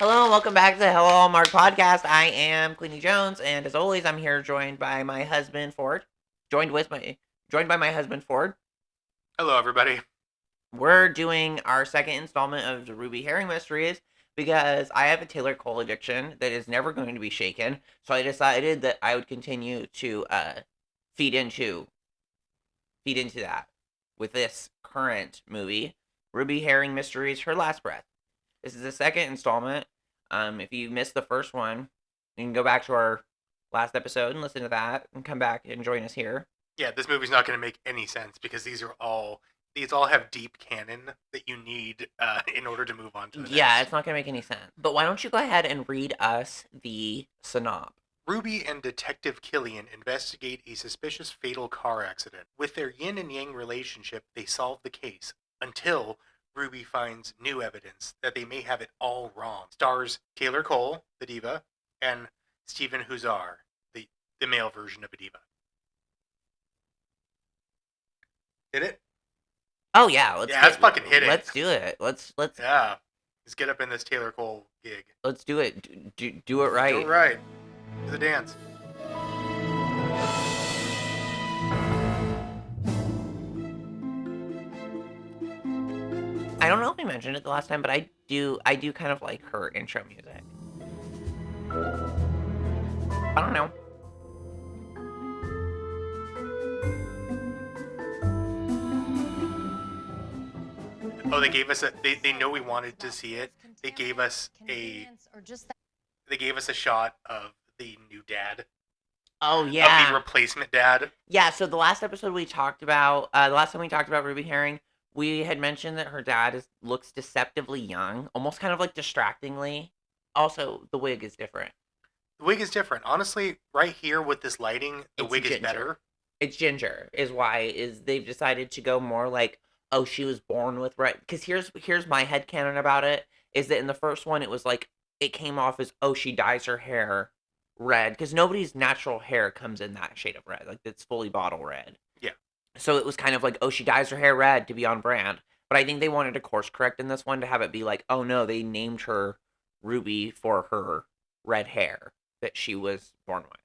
Hello and welcome back to the Hello Hallmark podcast. I am Queenie Jones, and as always, I'm here joined by my husband Ford. Joined by my husband Ford. Hello, everybody. We're doing our second installment of the Ruby Herring Mysteries because I have a Taylor Cole addiction that is never going to be shaken. So I decided that I would continue to feed into that with this current movie, Ruby Herring Mysteries: Her Last Breath. This is the second installment. If you missed the first one, you can go back to our last episode and listen to that, and come back and join us here. Yeah, this movie's not going to make any sense because these all have deep canon that you need in order to move on to the next. Yeah, it's not going to make any sense. But why don't you go ahead and read us the synopsis? Ruby and Detective Killian investigate a suspicious fatal car accident. With their yin and yang relationship, they solve the case until Ruby finds new evidence that they may have it all wrong. Stars Taylor Cole, the diva, and Stephen Huszar, the male version of a diva. Hit it? Oh yeah, let's fucking hit it. Let's do it. Let's Yeah. Let's get up in this Taylor Cole gig. Let's do it. Do it right. Do it right. Do the dance. I don't know if we mentioned it the last time, but I do kind of like her intro music. I don't know. Oh, they gave us they know we wanted to see it. They gave us a shot of the new dad. Oh yeah. Of the replacement dad. Yeah, so the last episode we talked about, the last time we talked about Ruby Herring, we had mentioned that her dad looks deceptively young, almost kind of like distractingly. Also, the wig is different. The wig is different. Honestly, right here with this lighting, the wig is better. It's ginger, is they've decided to go more like, oh, she was born with red. Because here's my headcanon about it, is that in the first one, it was like, it came off as, oh, she dyes her hair red. Because nobody's natural hair comes in that shade of red. Like, it's fully bottle red. Yeah. So it was kind of like, oh, she dyes her hair red to be on brand. But I think they wanted to course correct in this one to have it be like, oh, no, they named her Ruby for her red hair that she was born with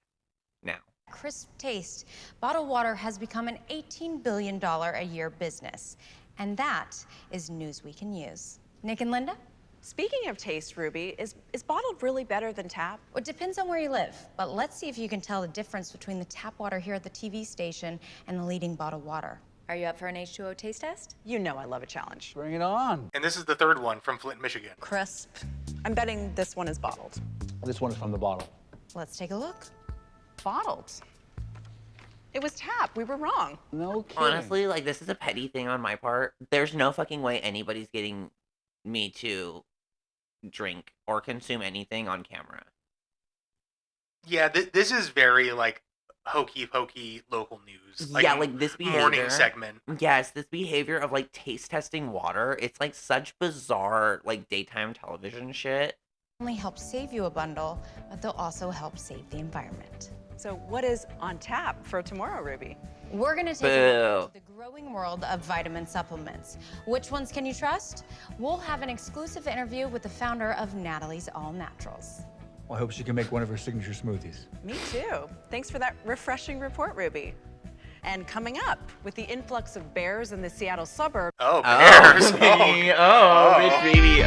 now. Crisp taste. Bottled water has become an $18 billion a year business. And that is news we can use. Nick and Linda? Speaking of taste, Ruby, is bottled really better than tap? Well, it depends on where you live, but let's see if you can tell the difference between the tap water here at the TV station and the leading bottled water. Are you up for an H2O taste test? You know I love a challenge. Bring it on. And this is the third one from Flint, Michigan. Crisp. I'm betting this one is bottled. This one is from the bottle. Let's take a look. Bottled. It was tap. We were wrong. No kidding. Honestly, like, this is a petty thing on my part. There's no fucking way anybody's getting me to drink or consume anything on camera. Yeah, this is very, like, hokey pokey local news. Like, yeah, like this behavior. Morning segment. Yes, this behavior of, like, taste testing water. It's, like, such bizarre, like, daytime television shit. Only help save you a bundle, but they'll also help save the environment. So what is on tap for tomorrow, Ruby? We're gonna take you to the growing world of vitamin supplements. Which ones can you trust? We'll have an exclusive interview with the founder of Natalie's All Naturals. Well, I hope she can make one of her signature smoothies. Me too. Thanks for that refreshing report, Ruby. And coming up, with the influx of bears in the Seattle suburb. Oh, bears. Rich baby.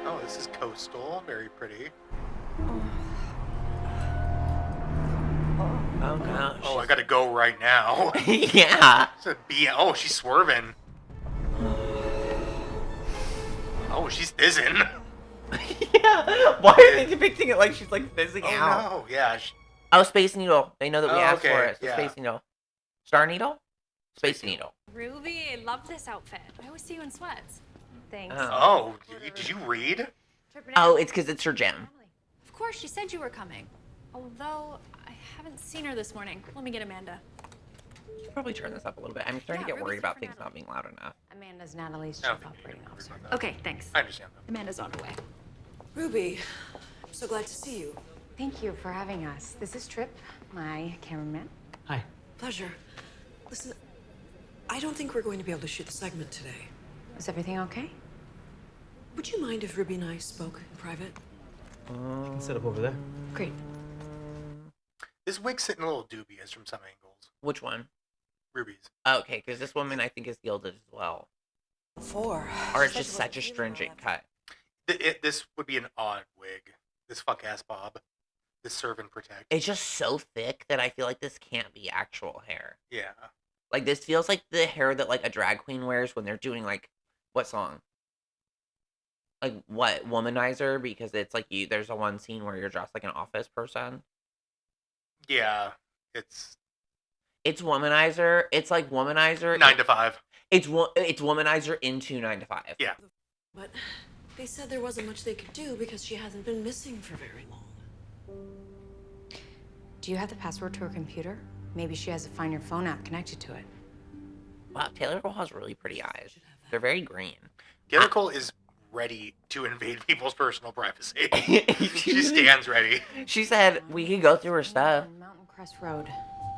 Oh, this is coastal. Very pretty. Oh gosh. Oh, I gotta go right now. Yeah. Oh, she's swerving. Oh, she's fizzing. Yeah. Why are they depicting it like she's like fizzing out? No, yeah. Oh, Space Needle. They know that we asked for it. So yeah. Space Needle. Star Needle? Space Needle. Ruby, I love this outfit. I always see you in sweats. Thanks. Oh, did you read? Oh, it's because it's her gym. Of course, she said you were coming. Although, I haven't seen her this morning. Let me get Amanda. Should probably turn this up a little bit. I'm starting to get worried about things not being loud enough. Amanda's Natalie's chief operating officer. Okay, thanks. I understand. Amanda's on her way. Ruby, I'm so glad to see you. Thank you for having us. This is Trip, my cameraman. Hi. Pleasure. Listen, I don't think we're going to be able to shoot the segment today. Is everything okay? Would you mind if Ruby and I spoke in private? Set up over there. Great. This wig's sitting a little dubious from some angles. Which one? Ruby's. Okay, because this woman I think is gilded as well. Four. Or it's just such a stringent cut. This would be an odd wig. This fuck-ass bob. This serve and protect. It's just so thick that I feel like this can't be actual hair. Yeah. Like, this feels like the hair that, like, a drag queen wears when they're doing, like, what song? Like, what? Womanizer? Because it's, like, there's a one scene where you're dressed like an office person. Yeah. It's It's Womanizer. It's, like, Womanizer. 9 to 5. It's Womanizer into 9 to 5. Yeah. But they said there wasn't much they could do because she hasn't been missing for very long. Do you have the password to her computer? Maybe she has a Find Your Phone app connected to it. Wow, Taylor Cole has really pretty eyes. They're very green. Taylor Cole is ready to invade people's personal privacy. She stands ready. She said we could go through her stuff. On Mountain Crest Road.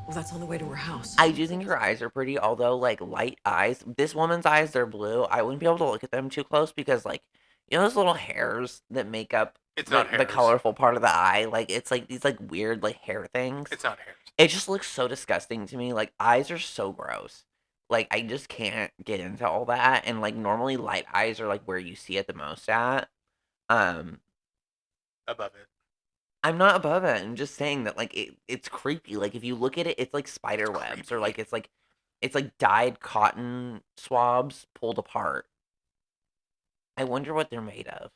Well, that's on the way to her house. I do think her eyes are pretty, although, like, light eyes. This woman's eyes, they're blue. I wouldn't be able to look at them too close because, like, you know those little hairs that make up It's the, not hairs. the colorful part of the eye? Like, it's, like, these, like, weird, like, hair things. It's not hairs. It just looks so disgusting to me. Like, eyes are so gross. Like, I just can't get into all that. And, like, normally light eyes are, like, where you see it the most at. Above it. I'm not above it. I'm just saying that, like, it's creepy. Like, if you look at it, it's like spider webs. Or, like, it's like dyed cotton swabs pulled apart. I wonder what they're made of.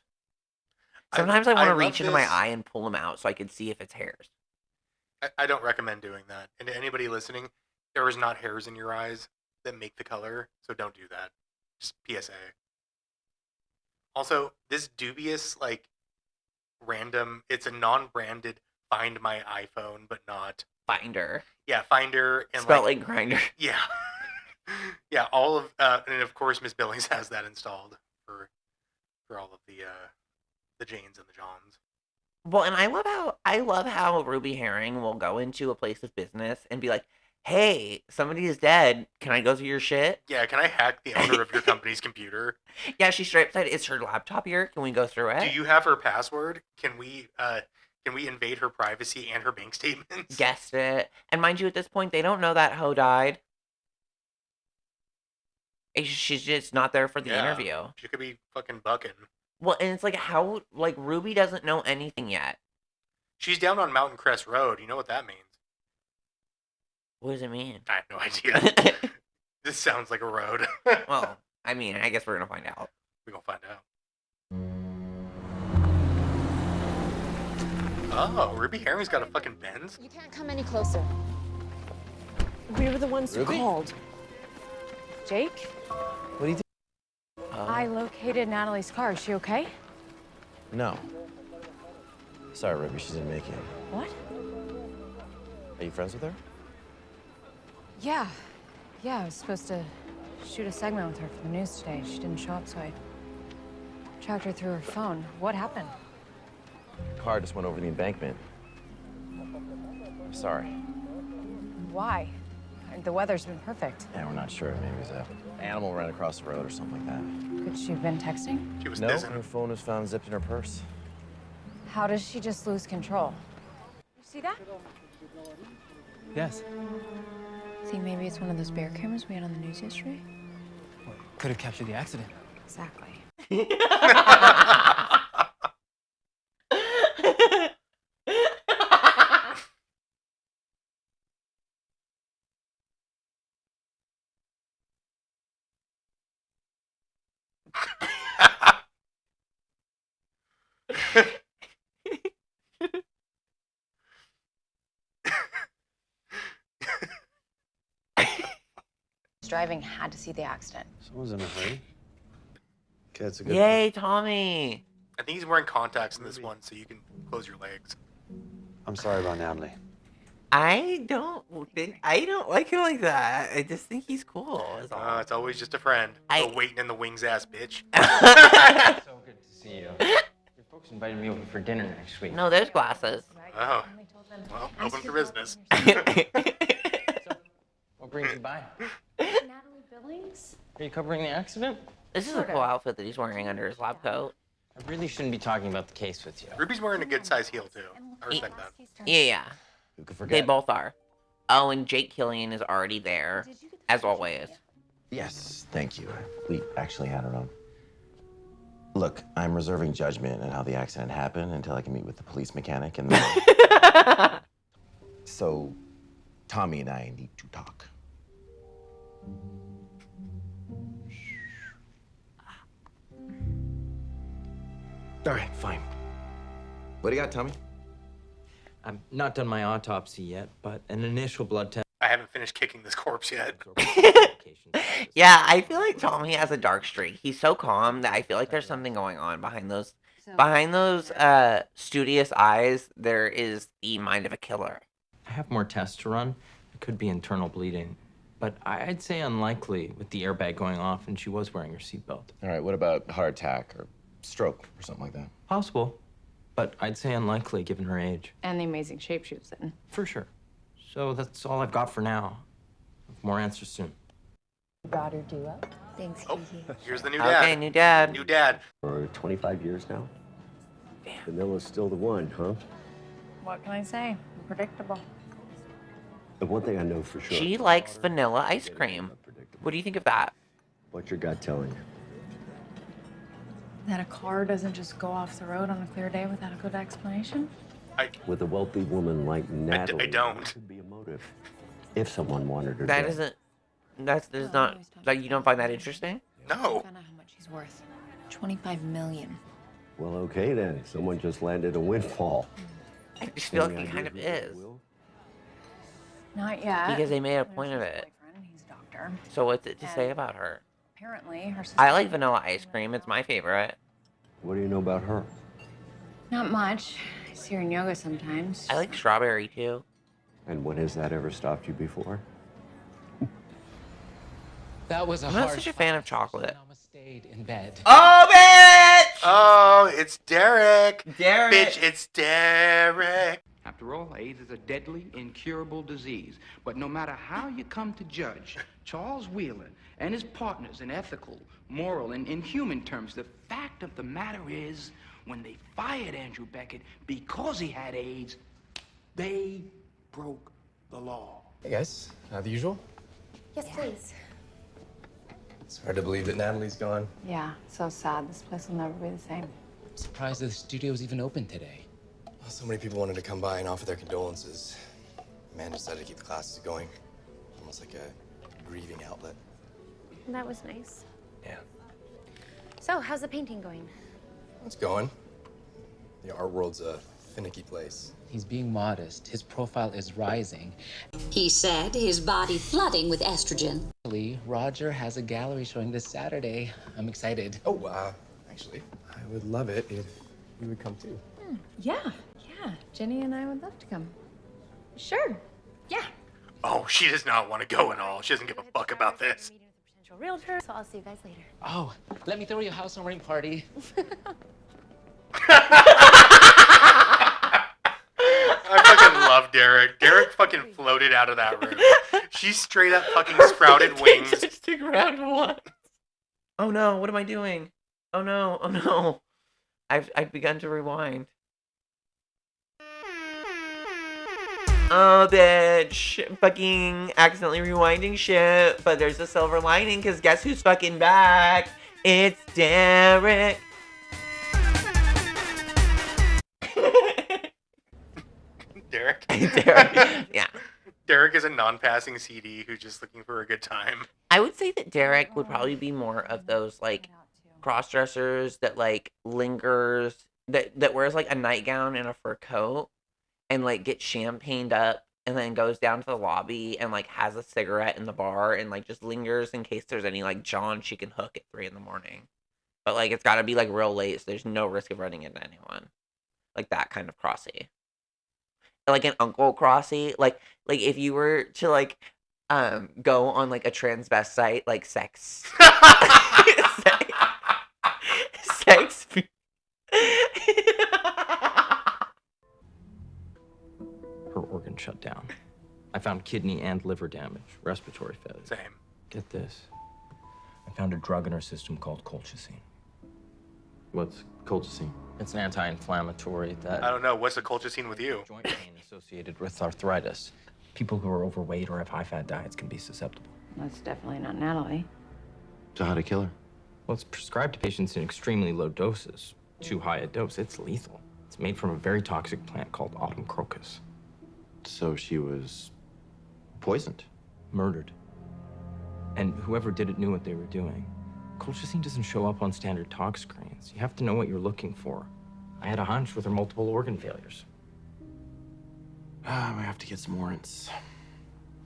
Sometimes I want to love reach into my this. eye and pull them out so I can see if it's hairs. I don't recommend doing that. And to anybody listening, there is not hairs in your eyes that make the color, so don't do that. Just PSA. Also, this dubious, like, random, it's a non-branded Find My iPhone, but not. Finder. Yeah, Finder and Spelt like grinder. Yeah. Yeah, all of, and of course Miss Billings has that installed for all of the Janes and the Johns. Well, and I love how Ruby Herring will go into a place of business and be like, "Hey, somebody is dead. Can I go through your shit?" Yeah, can I hack the owner of your company's computer? Yeah, she straight up said, "Is her laptop here? Can we go through it?" Do you have her password? Can we invade her privacy and her bank statements? Guessed it. And mind you, at this point, they don't know that hoe died. She's just not there for the Yeah. interview. She could be fucking bucking. Well, and it's like how, like, Ruby doesn't know anything yet. She's down on Mountain Crest Road. You know what that means? What does it mean? I have no idea. This sounds like a road. Well, I mean, I guess we're gonna find out. We're gonna find out. Oh, Ruby Herring's got a fucking Benz? You can't come any closer. We were the ones who called. Jake? What do you think? I located Natalie's car. Is she okay? No. Sorry, Ruby, she didn't make it. What? Are you friends with her? Yeah. Yeah, I was supposed to shoot a segment with her for the news today. She didn't show up, so I tracked her through her phone. What happened? The car just went over the embankment. I'm sorry. Why? The weather's been perfect. Yeah, we're not sure. Maybe it was an animal ran across the road or something like that. Could she have been texting? She was No, fizzing. her phone was found zipped in her purse. How does she just lose control? You see that? Yes. Think maybe it's one of those bear cameras we had on the news yesterday? Could have captured the accident. Exactly. Driving had to see the accident. Someone's in a hurry. Okay, that's a good Yay, Tommy! I think he's wearing contacts in this one, so you can close your legs. I'm sorry about Natalie. I don't like him like that. I just think he's cool. Is all. It's always just a friend. I- A waiting in the wings ass bitch. So good to see you. Your folks invited me over for dinner next week. No, there's glasses. Oh. Well, open for business. What What brings you by? Natalie Billings? Are you covering the accident? This is a cool outfit that he's wearing under his lab coat. I really shouldn't be talking about the case with you. Ruby's wearing a good size heel too. I respect that. Yeah. Who could forget? They both are. Oh, and Jake Killian is already there, as always. Yes, thank you. We actually had it on. Look, I'm reserving judgment on how the accident happened until I can meet with the police mechanic and then... So, Tommy and I need to talk. All right, fine. What do you got, Tommy? I'm not done my autopsy yet, but an initial blood test. I haven't finished kicking this corpse yet. Yeah, I feel like Tommy has a dark streak. He's so calm that I feel like there's something going on behind those studious eyes. There is the mind of a killer. I have more tests to run. It could be internal bleeding, but I'd say unlikely with the airbag going off and she was wearing her seatbelt. All right, what about heart attack or stroke or something like that? Possible, but I'd say unlikely given her age. And the amazing shape she was in. For sure. So that's all I've got for now. More answers soon. Daughter duo. Thanks, Oh, Kiki. here's the new dad. Okay, new dad. New dad. For 25 years now? Vanilla's still the one, huh? What can I say? Predictable. The one thing I know for sure. She likes vanilla ice cream. What do you think of that? What's your gut telling you? That a car doesn't just go off the road on a clear day without a good explanation? With a wealthy woman like Natalie, I don't. there could be a motive. If someone wanted her That dead. isn't. That is not. Like, you don't find that interesting? No. Found out how much he's worth. 25 million. Well, okay then. Someone just landed a windfall. I just feel like Any he kind of ideas what is. they will? Not yet. Because they made a point of it. He's a doctor. So what's it to say about her? Apparently, her sister. I like vanilla ice cream. It's my favorite. What do you know about her? Not much. I see her in yoga sometimes. I like strawberry too. And when has that ever stopped you before? That was a I'm hard not such a fan of chocolate. Mama stayed in bed. Oh, bitch! Oh, it's Derek. Derek. Bitch, it's Derek. After all, AIDS is a deadly, incurable disease. But no matter how you come to judge Charles Wheeler and his partners in ethical, moral, and inhuman terms, the fact of the matter is, when they fired Andrew Beckett because he had AIDS, they broke the law. Hey guys, the usual? Yes, please. It's hard to believe that Natalie's gone. Yeah, so sad. This place will never be the same. Surprised the studio's even open today. Well, so many people wanted to come by and offer their condolences. Man decided to keep the classes going. Almost like a grieving outlet. That was nice. Yeah. So, how's the painting going? It's going. The art world's a finicky place. He's being modest. His profile is rising. He said, his body flooding with estrogen. Roger has a gallery showing this Saturday. I'm excited. Oh, actually, I would love it if you would come too. Yeah. Jenny and I would love to come. Sure. Yeah. Oh, she does not want to go at all. She doesn't give a fuck about this. Potential realtor, so I'll see you guys later. Oh, let me throw you a housewarming party. I fucking love Derek. Derek fucking floated out of that room. She straight up fucking sprouted wings. Stick around what? Oh no, what am I doing? Oh no. I've begun to rewind. Oh, bitch. Fucking accidentally rewinding shit. But there's a silver lining, because guess who's fucking back? It's Derek. Derek? Derek. Yeah. Derek is a non-passing CD who's just looking for a good time. I would say that Derek would probably be more of those, like, cross-dressers that, like, lingers, that wears, like, a nightgown and a fur coat and, like, gets champagned up and then goes down to the lobby and, like, has a cigarette in the bar and, like, just lingers in case there's any, like, John she can hook at 3 in the morning. But, like, it's gotta be, like, real late so there's no risk of running into anyone. Like, that kind of crossy. Like an Uncle Crossy, like if you were to like go on like a transvestite like sex sex Her organ shut down. I found kidney and liver damage, respiratory failure. Same. Get this. I found a drug in her system called colchicine. What's colchicine? It's an anti-inflammatory that... I don't know. What's the colchicine with you? Joint pain associated with arthritis. People who are overweight or have high-fat diets can be susceptible. That's definitely not Natalie. So how to kill her? Well, it's prescribed to patients in extremely low doses. Too high a dose, it's lethal. It's made from a very toxic plant called autumn crocus. So she was poisoned? Murdered. And whoever did it knew what they were doing. Colchicine doesn't show up on standard tox screens. You have to know what you're looking for. I had a hunch with her multiple organ failures. I have to get some warrants.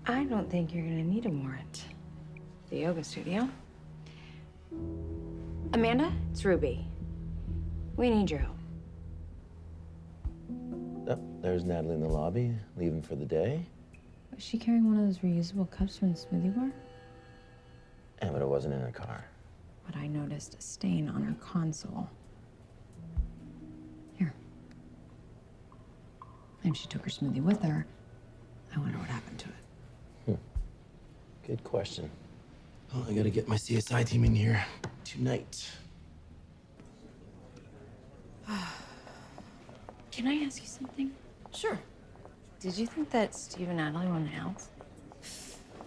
I don't think you're gonna need a warrant. The yoga studio. Amanda, it's Ruby. We need your help. Oh, there's Natalie in the lobby, leaving for the day. Was she carrying one of those reusable cups from the smoothie bar? Yeah, but it wasn't in her car. But I noticed a stain on her console. Here. If she took her smoothie with her, I wonder what happened to it. Good question. Well, I gotta get my CSI team in here tonight. Can I ask you something? Sure. Did you think that Steve and Natalie were in the house?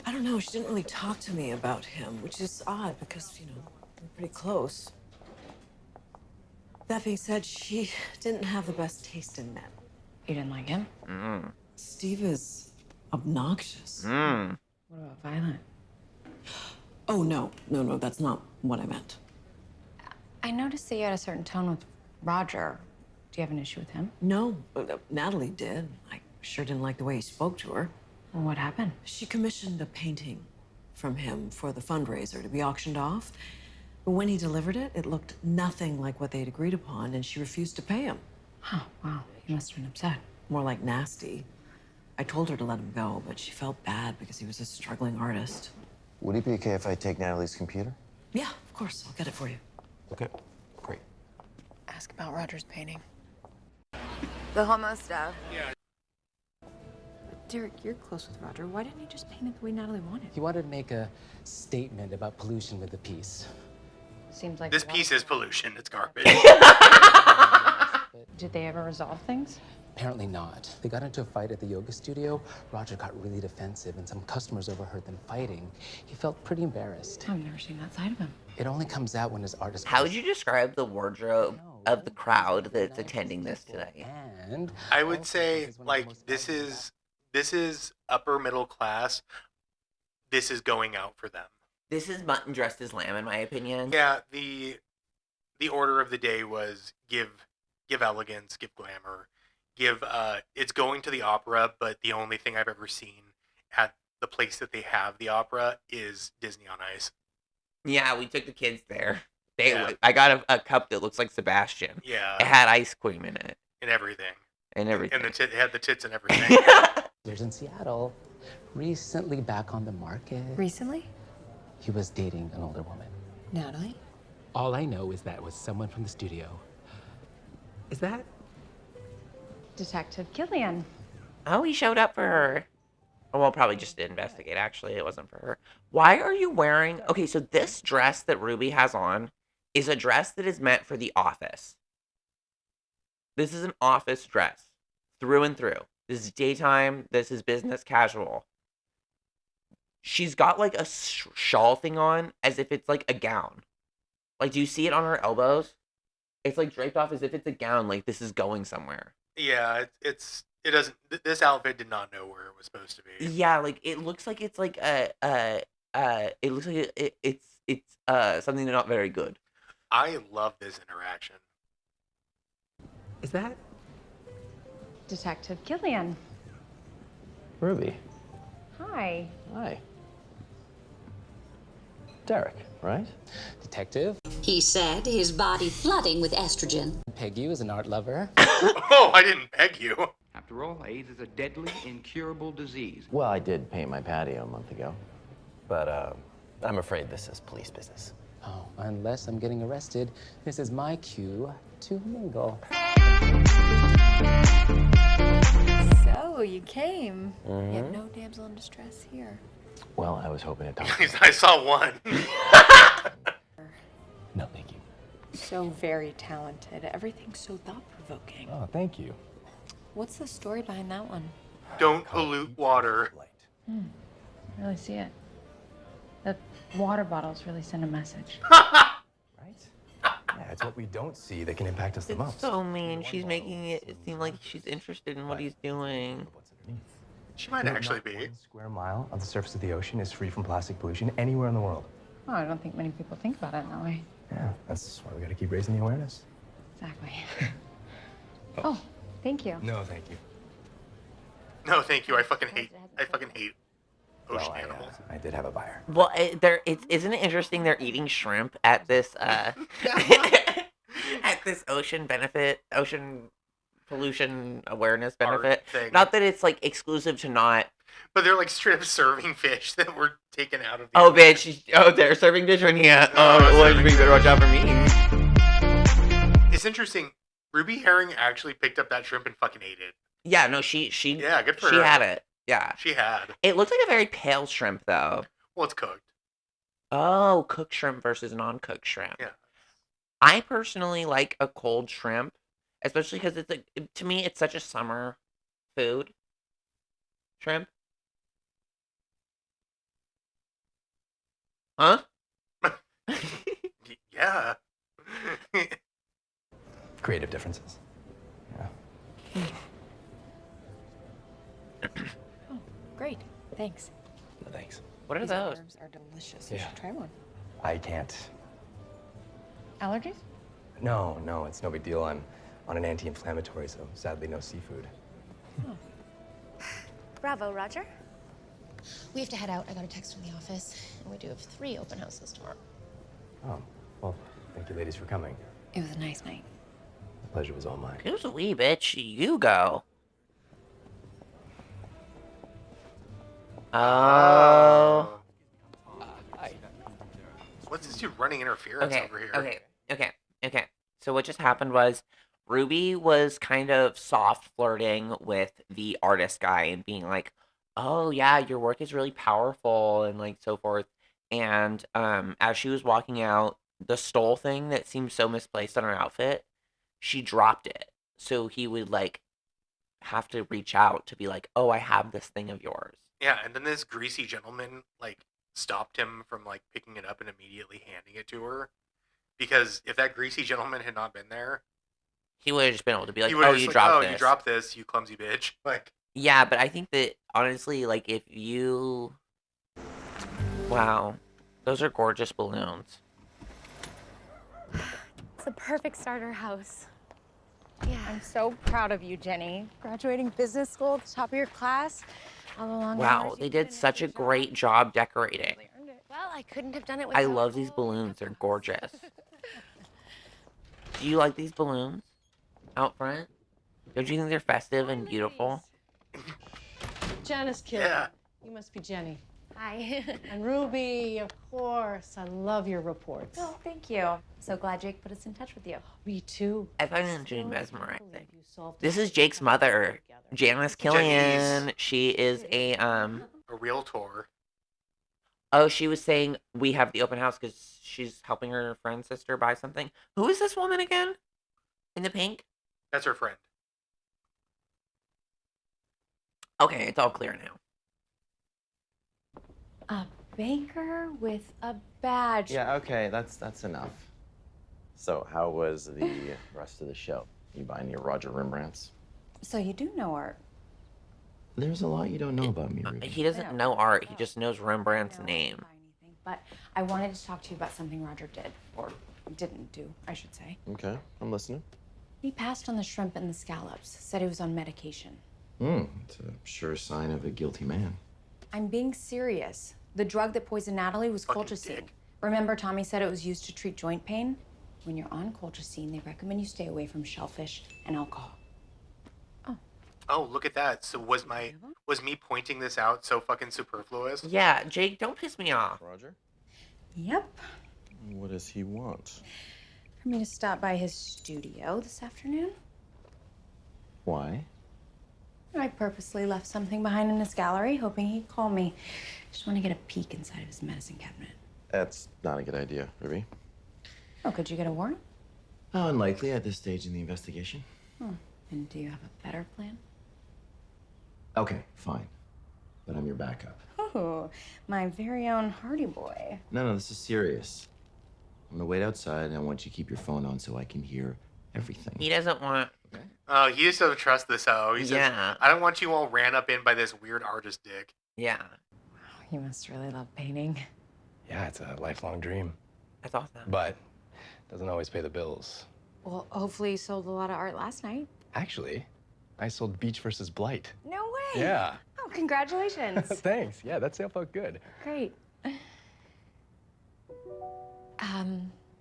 I don't know. She didn't really talk to me about him, which is odd because, you know, we're pretty close. That being said, she didn't have the best taste in men. You didn't like him? Steve is obnoxious. What about violent? Oh, no, that's not what I meant. I noticed that you had a certain tone with Roger. Do you have an issue with him? No, Natalie did. I sure didn't like the way he spoke to her. Well, what happened? She commissioned a painting from him for the fundraiser to be auctioned off. But when he delivered it, it looked nothing like what they'd agreed upon, and she refused to pay him. Oh, wow. He must have been upset. More like nasty. I told her to let him go, but she felt bad because he was a struggling artist. Would it be okay if I take Natalie's computer? Yeah, of course. I'll get it for you. Okay, great. Ask about Roger's painting. The homo stuff. Yeah. Derek, you're close with Roger. Why didn't he just paint it the way Natalie wanted? He wanted to make a statement about pollution with the piece. Seems like This piece is pollution. It's garbage. Did they ever resolve things? Apparently not. They got into a fight at the yoga studio. Roger got really defensive, and some customers overheard them fighting. He felt pretty embarrassed. I've never seen that side of him. It only comes out when his art is... How would you describe the wardrobe of the crowd that's attending this today? And I would say, like, this is upper middle class. This is going out for them. This is mutton dressed as lamb, in my opinion. Yeah, the order of the day was give elegance, give glamour, it's going to the opera, but the only thing I've ever seen at the place that they have the opera is Disney on Ice. Yeah, we took the kids there. Yeah. I got a cup that looks like Sebastian. Yeah. It had ice cream in it. And everything. And everything. And it had the tits and everything. There's in Seattle, recently back on the market. Recently? He was dating an older woman. Natalie? All I know is that it was someone from the studio. Is that? Detective Killian. Oh, he showed up for her. Oh, well, probably just to investigate, actually. It wasn't for her. Why are you wearing... Okay, so this dress that Ruby has on is a dress that is meant for the office. This is an office dress. Through and through. This is daytime. This is business casual. She's got, like, a shawl thing on as if it's, like, a gown. Like, do you see it on her elbows? It's, like, draped off as if it's a gown. Like, this is going somewhere. Yeah, it doesn't. This outfit did not know where it was supposed to be. Yeah, like it looks like it's like it looks like it's something not very good. I love this interaction. Is that? Detective Killian. Ruby. Hi. Hi. Derek, right? Detective. He said, his body flooding with estrogen. Peggy was an art lover. Oh, I didn't peg you. After all, AIDS is a deadly, incurable disease. Well, I did paint my patio a month ago. But, I'm afraid this is police business. Oh, unless I'm getting arrested, this is my cue to mingle. So, Ooh, you came. Mhm. Yet no damsel in distress here. Well, I was hoping to talk. I saw one. No, thank you. So very talented. Everything's so thought-provoking. Oh, thank you. What's the story behind that one? Don't pollute water. I really see it. The water bottles really send a message. Yeah, it's what we don't see that can impact us the It's most. so mean. She's making it seem like she's interested in what he's doing. She might You know, actually not be. 1 square mile of the surface of the ocean is free from plastic pollution anywhere in the world. Oh, I don't think many people think about it that way. Yeah, that's why we got to keep raising the awareness. Exactly. Oh, thank you. No, thank you. No, thank you. I fucking hate ocean Well, animals. I did have a buyer. Well, isn't it interesting they're eating shrimp at this at this ocean pollution awareness benefit? thing. Not that it's like exclusive to not. But they're like straight up serving fish that were taken out of the Oh, ocean. bitch! Oh, they're serving fish on here. Oh, Oh, well, serving you better watch out for me. It's interesting. Ruby Herring actually picked up that shrimp and fucking ate it. Yeah, no, she Yeah, good for she her. had it. Yeah, She had. it looked like a very pale shrimp though. Well, it's cooked. Oh, cooked shrimp versus non-cooked shrimp. Yeah. I personally like a cold shrimp, especially because to me it's such a summer food. Shrimp. Huh? Yeah. Creative differences. Yeah. Oh, great. Thanks. No, thanks. What are These those? herbs are delicious. You Yeah. should try one. I can't. Allergies? No, it's no big deal. I'm on an anti-inflammatory, so sadly no seafood. Bravo, Roger. We have to head out. I got a text from the office, and we do have 3 open houses tomorrow. Oh, well, thank you ladies for coming. It was a nice night. The pleasure was all mine. Who's a wee bitch? You go. Oh. What's this dude running interference Okay. over here? Okay. So what just happened was Ruby was kind of soft flirting with the artist guy and being like, "Oh yeah, your work is really powerful," and like so forth. And as she was walking out, the stole thing that seemed so misplaced on her outfit, she dropped it. So he would like have to reach out to be like, "Oh, I have this thing of yours." Yeah, and then this greasy gentleman like stopped him from like picking it up and immediately handing it to her. Because if that greasy gentleman had not been there, He would have just been able to be like, he would have "Oh, just you like, dropped oh, this." you dropped this, you clumsy bitch. Like, Yeah, but I think that honestly, like if you, wow, those are gorgeous balloons. It's a perfect starter house. Yeah. I'm so proud of you, Jenny. Graduating business school at the top of your class. All the long Wow, hours they you did put in such a every job. great job decorating. Well, I couldn't have done it I without love these balloons. They're gorgeous. Do you like these balloons out front? Don't you think they're festive and beautiful? Janice Killian. Yeah. You must be Jenny. Hi. And Ruby, of course. I love your reports. Oh, thank you. So glad Jake put us in touch with you. Me too. I find them to be mesmerizing. You solved This it. is Jake's mother, Janice Killian. She is a a realtor. Oh, she was saying we have the open house because she's helping her friend's sister buy something. Who is this woman again? In the pink? That's her friend. Okay, it's all clear now. A baker with a badge. Yeah, okay, that's enough. So, how was the rest of the show? You buying your Roger Rembrandts? So you do know art. There's a lot you don't know about me, Ruby. He doesn't know art. He just knows Rembrandt's name. But I wanted to talk to you about something Roger did, or didn't do, I should say. Okay, I'm listening. He passed on the shrimp and the scallops, said he was on medication. It's a sure sign of a guilty man. I'm being serious. The drug that poisoned Natalie was Fucking colchicine. dick. Remember Tommy said it was used to treat joint pain? When you're on colchicine, they recommend you stay away from shellfish and alcohol. Oh, look at that. So was me pointing this out so fucking superfluous? Yeah, Jake, don't piss me off. Roger? Yep. What does he want? For me to stop by his studio this afternoon. Why? I purposely left something behind in his gallery, hoping he'd call me. Just want to get a peek inside of his medicine cabinet. That's not a good idea, Ruby. Oh, could you get a warrant? Unlikely at this stage in the investigation. And do you have a better plan? Okay, fine. But I'm your backup. Oh, my very own Hardy boy. No, this is serious. I'm gonna wait outside and I want you to keep your phone on so I can hear everything. He doesn't want. Oh, he just doesn't trust this hoe. He says, Yeah. I don't want you all ran up in by this weird artist dick. Yeah. You must really love painting. Yeah, it's a lifelong dream. That's awesome. But doesn't always pay the bills. Well, hopefully you sold a lot of art last night. Actually, I sold Beach versus Blight. No way. Yeah. Oh, congratulations. Thanks. Yeah, that sale felt good. Great.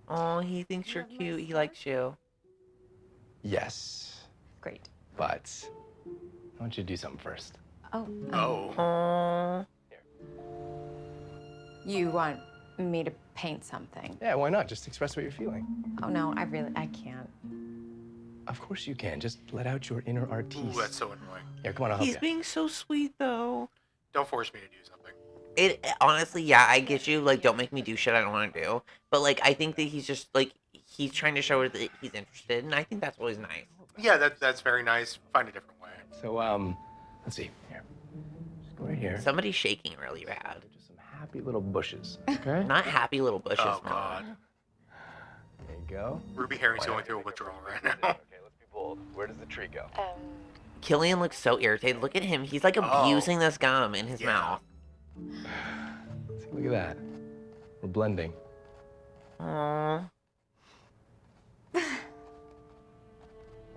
Oh, he thinks you're cute. He likes you. Yes. Great. But I want you to do something first. Oh. Oh. You want me to paint something? Yeah, why not? Just express what you're feeling. Oh no, I can't. Of course you can. Just let out your inner artiste. Ooh, that's so annoying. Here, come on, I'll help He's you. being so sweet though. Don't force me to do something. It honestly, yeah, I get you. Like, don't make me do shit I don't want to do. But like, I think that he's just like he's trying to show her that he's interested, and I think that's always nice. Yeah, that's very nice. Find a different way. So, let's see. Here. Just go right here. Somebody's shaking really bad. Just some happy little bushes, okay? Not happy little bushes, Oh, Mom. God. There you go. Ruby Herring's going through a withdrawal right now. Okay, let's be bold. Where does the tree go? Killian looks so irritated. Look at him. He's like abusing this gum in his mouth. See, look at that. We're blending. Aww.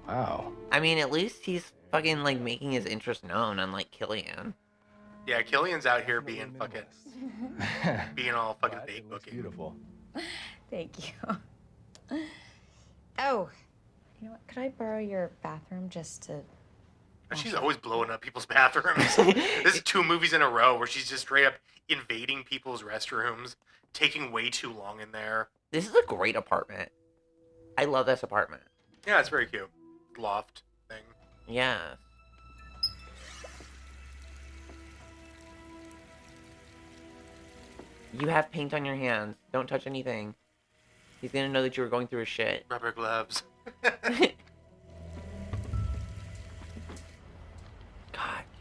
Wow. I mean, at least he's fucking like making his interest known, unlike Killian. Yeah, Killian's out here being fucking, being all fucking That's fake booking. Beautiful. Thank you. Oh, you know what? Could I borrow your bathroom just to? She's always blowing up people's bathrooms. This is 2 movies in a row where she's just straight up invading people's restrooms, taking way too long in there. This is a great apartment. I love this apartment. Yeah, it's very cute. Loft thing. Yeah. You have paint on your hands. Don't touch anything. He's gonna know that you were going through his shit. Rubber gloves. God,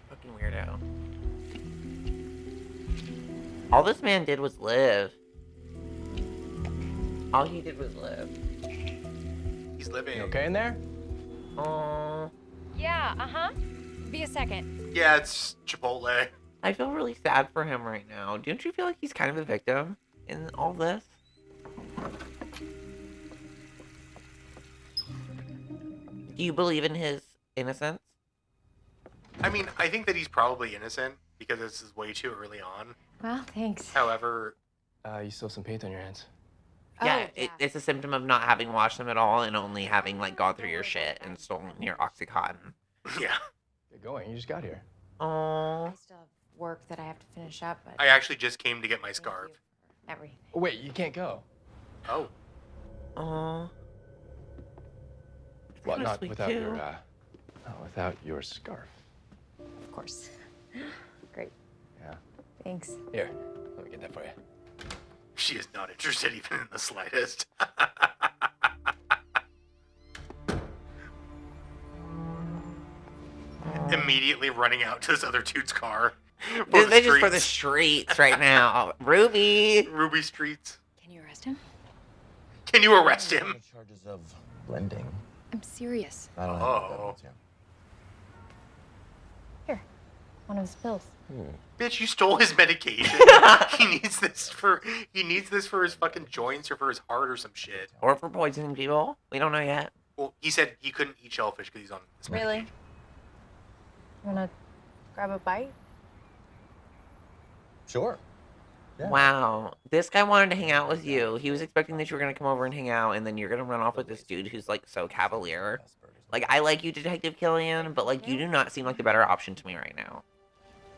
fucking weirdo. All this man did was live. All he did was live. He's living. You okay in there? Aww. Yeah. Be a second. Yeah, it's Chipotle. I feel really sad for him right now. Don't you feel like he's kind of a victim in all this? Do you believe in his innocence? I mean, I think that he's probably innocent because this is way too early on. Well, thanks. However, You still have some paint on your hands. Yeah, it's a symptom of not having washed them at all and only having like gone through your shit and stolen your Oxycontin. yeah. Get going. You just got here. Oh. I still have work that I have to finish up, but I actually just came to get my scarf. everything. Oh, wait, you can't go. Oh. Oh. Well, kinda not sweet, without too. your not without your scarf. Of course. Great. Yeah. Thanks. Here, let me get that for you. She is not interested even in the slightest. Immediately running out to this other dude's car. This is for the streets right now. Ruby. Ruby Streets. Can you arrest him? Can you arrest him? Charges of blending. I'm serious. I don't Oh. Here, one of his pills. Bitch, you stole his medication. He needs this for his fucking joints or for his heart or some shit. Or for poisoning people. We don't know yet. Well, he said he couldn't eat shellfish because he's on this Really? You wanna grab a bite? Sure. Yeah. Wow. This guy wanted to hang out with you. He was expecting that you were going to come over and hang out, and then you're going to run off with this dude who's, like, so cavalier. Like, I like you, Detective Killian, but, like, you do not seem like the better option to me right now.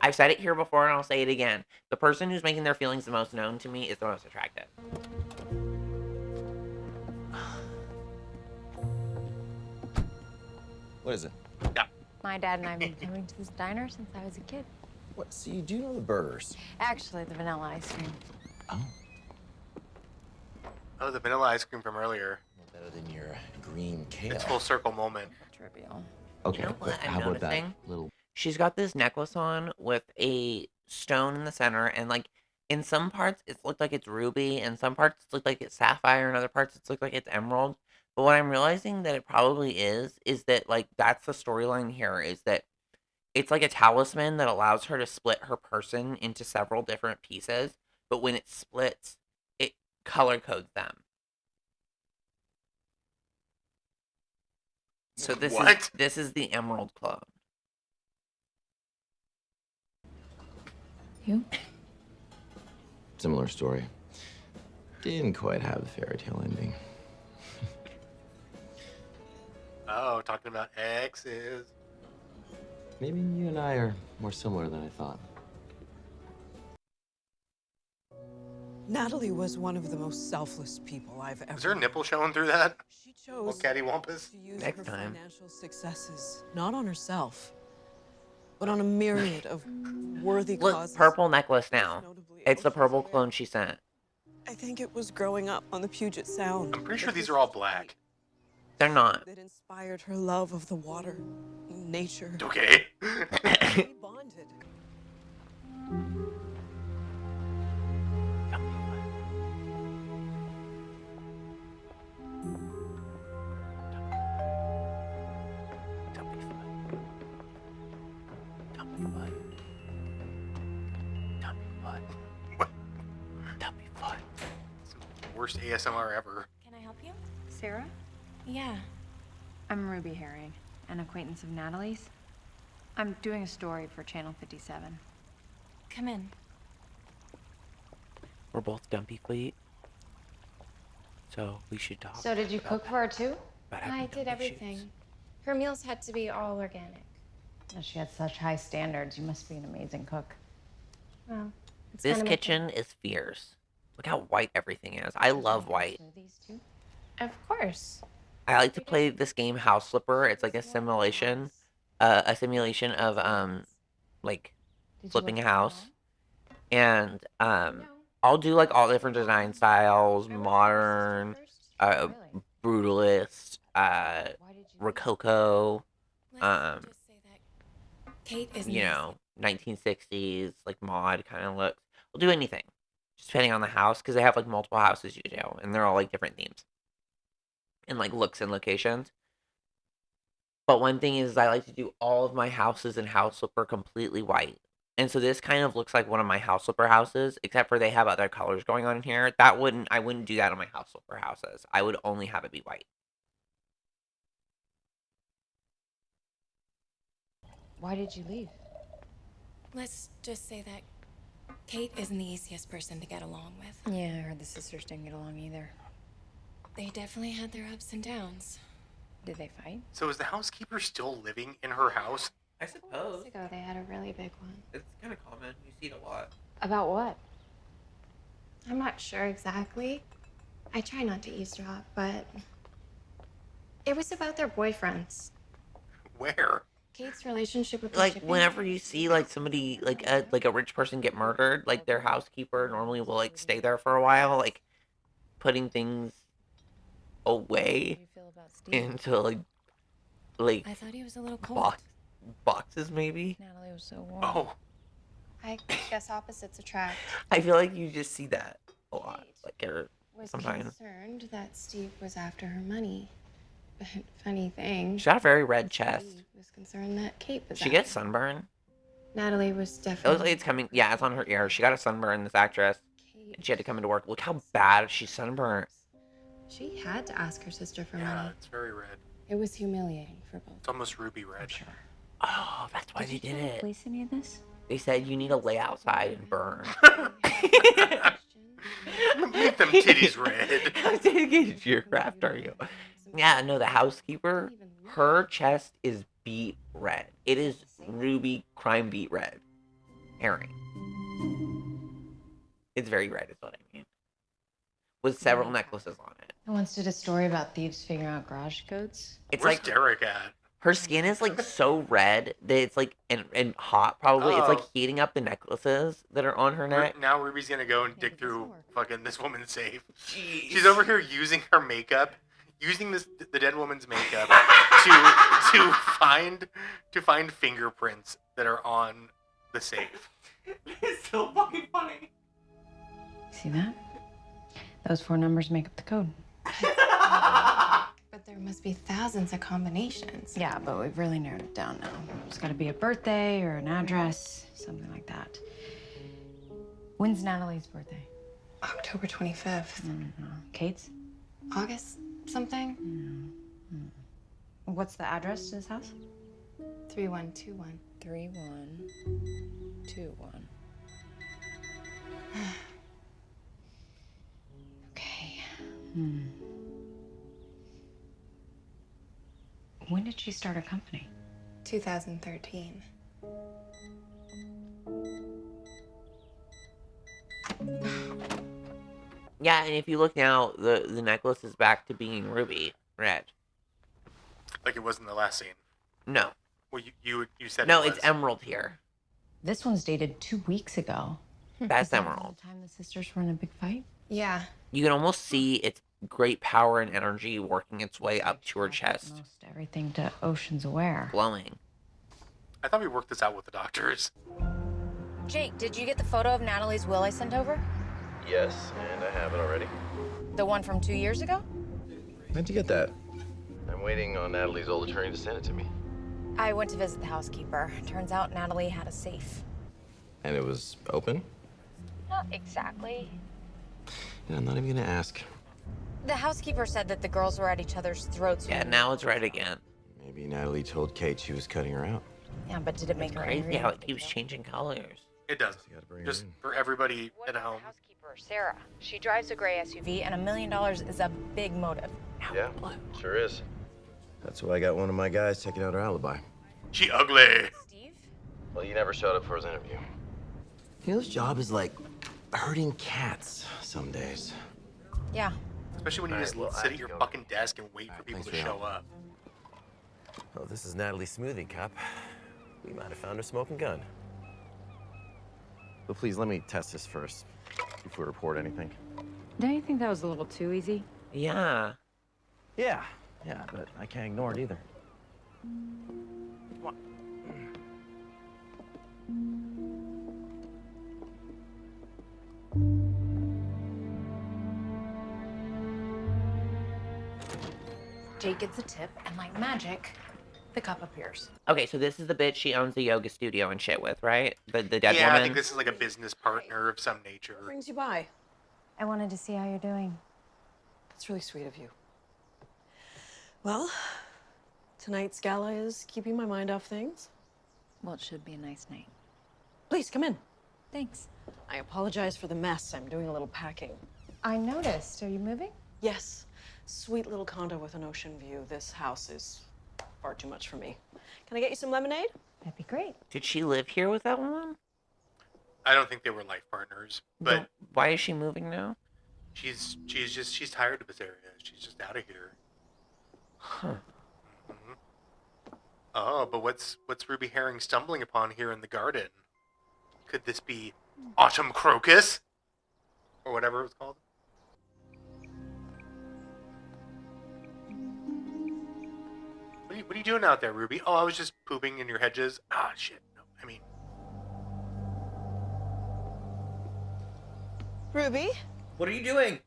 I've said it here before, and I'll say it again. The person who's making their feelings the most known to me is the most attractive. What is it? Yeah. My dad and I have been coming to this diner since I was a kid. What? So you do know the burgers? Actually, the vanilla ice cream. Oh. Oh, the vanilla ice cream from earlier. Better than your green kale. It's full circle moment. Trivial. Okay, You know but what I'm how about that noticing? little... She's got this necklace on with a stone in the center, and like in some parts it's looked like it's ruby, and some parts it's looked like it's sapphire, and other parts it's looked like it's emerald. But what I'm realizing that it probably is that like that's the storyline here is that it's like a talisman that allows her to split her person into several different pieces, but when it splits, it color codes them. So this is the emerald clone. You? Similar story. Didn't quite have the fairy tale ending. Oh, talking about exes. Maybe you and I are more similar than I thought. Natalie was one of the most selfless people I've ever. Is there a nipple showing through that? She chose cattywampus. to use Next her time. financial successes not on herself, but on a myriad of worthy Look, causes. purple necklace now. It's the purple clone she sent. I think it was growing up on the Puget Sound. I'm pretty sure these are all black. They're not. That inspired her love of the water, nature. Okay. We bonded. Worst ASMR ever. Can I help you? Sarah? Yeah. I'm Ruby Herring, an acquaintance of Natalie's. I'm doing a story for Channel 57. Come in. We're both dumpy feet, so we should talk. So did you cook for her too? about having I did dumpy everything. shoes. Her meals had to be all organic. She had such high standards. You must be an amazing cook. Well, it's This kind of my kitchen is fierce. Look how white everything is. I love white. thing. Of course. I like to play this game House Flipper. It's like a simulation of like flipping a house, and I'll do like all different design styles, modern, brutalist, rococo, Kate is you know, 1960s like mod kind of looks. I'll do anything, just depending on the house, because they have like multiple houses you do, and they're all like different themes and like looks and locations. But one thing is I like to do all of my houses in House Flipper completely white. And so this kind of looks like one of my House Flipper houses, except for they have other colors going on in here. I wouldn't do that on my House Flipper houses. I would only have it be white. Why did you leave? Let's just say that Kate isn't the easiest person to get along with. Yeah, I heard the sisters didn't get along either. They definitely had their ups and downs. Did they fight? So is the housekeeper still living in her house? I suppose. Years ago, they had a really big one. It's kind of common. You see it a lot. About what? I'm not sure exactly. I try not to eavesdrop, but it was about their boyfriends. Where? Kate's relationship with the Like shipping whenever you see like somebody like a rich person get murdered, like their housekeeper normally will like stay there for a while, like putting things away into like I thought he was a little cold. boxes maybe. Natalie was so warm. Oh, I guess opposites attract. I feel like you just see that a lot, like Was sometimes. concerned that Steve was after her money. But funny thing, She's got a very red chest. Steve was concerned that Kate was She after gets her. sunburn. Natalie was It looks definitely. like it's coming. Yeah, it's on her ear. She got a sunburn. This actress. And she had to come into work. Look how bad she's sunburned. She had to ask her sister for yeah, money. it's very red. It was humiliating for both. It's almost ruby red. Oh, that's why they did it. Police any of this? They said you need to lay outside and burn. Make them titties red. How dedicated to your craft are you? Yeah, no, the housekeeper, her chest is beet red. It is ruby crime beet red. Herring. It's very red, is what I mean. With several necklaces on it. I once did a story about thieves figuring out garage codes. It's Where's like Derek at? Her skin is like so red that it's like and hot probably. It's like Oh. heating up the necklaces that are on her neck. Now Ruby's gonna go and dig through fucking this woman's safe. She's over here using her makeup, using the dead woman's makeup to find fingerprints that are on the safe. It's so fucking funny. See that? Those 4 numbers make up the code. But there must be thousands of combinations. Yeah, but we've really narrowed it down now. It's got to be a birthday or an address, something like that. When's Natalie's birthday? October 25th. Kate's? August something? What's the address to this house? 3121. 3121. Okay. When did she start her company? 2013. Yeah, and if you look now, the necklace is back to being ruby red. Like it was in the last scene. No. Well, you said No, it it's was. emerald here. This one's dated 2 weeks ago. That's Is that emerald. The time the sisters were in a big fight? Yeah. You can almost see its great power and energy working its way up to her chest, Most everything to Ocean's Aware. glowing. I thought we worked this out with the doctors. Jake, did you get the photo of Natalie's will I sent over? Yes, and I have it already. The one from 2 years ago? How'd you get that? I'm waiting on Natalie's old attorney to send it to me. I went to visit the housekeeper. Turns out Natalie had a safe. And it was open? Not exactly. And I'm not even gonna ask. The housekeeper said that the girls were at each other's throats. Yeah, now it's red again. Maybe Natalie told Kate she was cutting her out. Yeah, but did it make her Crazy angry? how it keeps changing colors. It does. Just for everybody at home. Housekeeper, Sarah. She drives a gray SUV, and $1 million is a big motive. Yeah, sure is. That's why I got one of my guys checking out her alibi. She ugly. Steve? Well, he never showed up for his interview. You know, his job is like herding cats some days. Yeah. Especially when you All just right, well, I sit have at to your go. fucking desk and wait for people thanks to for your show help. up. Oh, this is Natalie's smoothie cup. We might have found her smoking gun. But please, let me test this first before we report anything. Don't you think that was a little too easy? Yeah. Yeah, but I can't ignore it either. Come on. Jake gets a tip, and like magic, the cup appears. Okay, so this is the bitch she owns the yoga studio and shit with, right? The dead Yeah, woman. I think this is like a business partner of some nature. Brings you by. I wanted to see how you're doing. That's really sweet of you. Well, tonight's gala is keeping my mind off things. Well, it should be a nice night. Please, come in. Thanks. I apologize for the mess. I'm doing a little packing. I noticed. Are you moving? Yes. Sweet little condo with an ocean view. This house is far too much for me. Can I get you some lemonade? That'd be great. Did she live here with that woman? I don't think they were life partners, but Why is she moving now? she's tired of this area. She's just out of here. Huh. Oh, but what's Ruby Herring stumbling upon here in the garden? Could this be autumn crocus? Or whatever it was called? What are you doing out there, Ruby? Oh, I was just pooping in your hedges. Ah, shit. No, I mean... Ruby, What are you doing?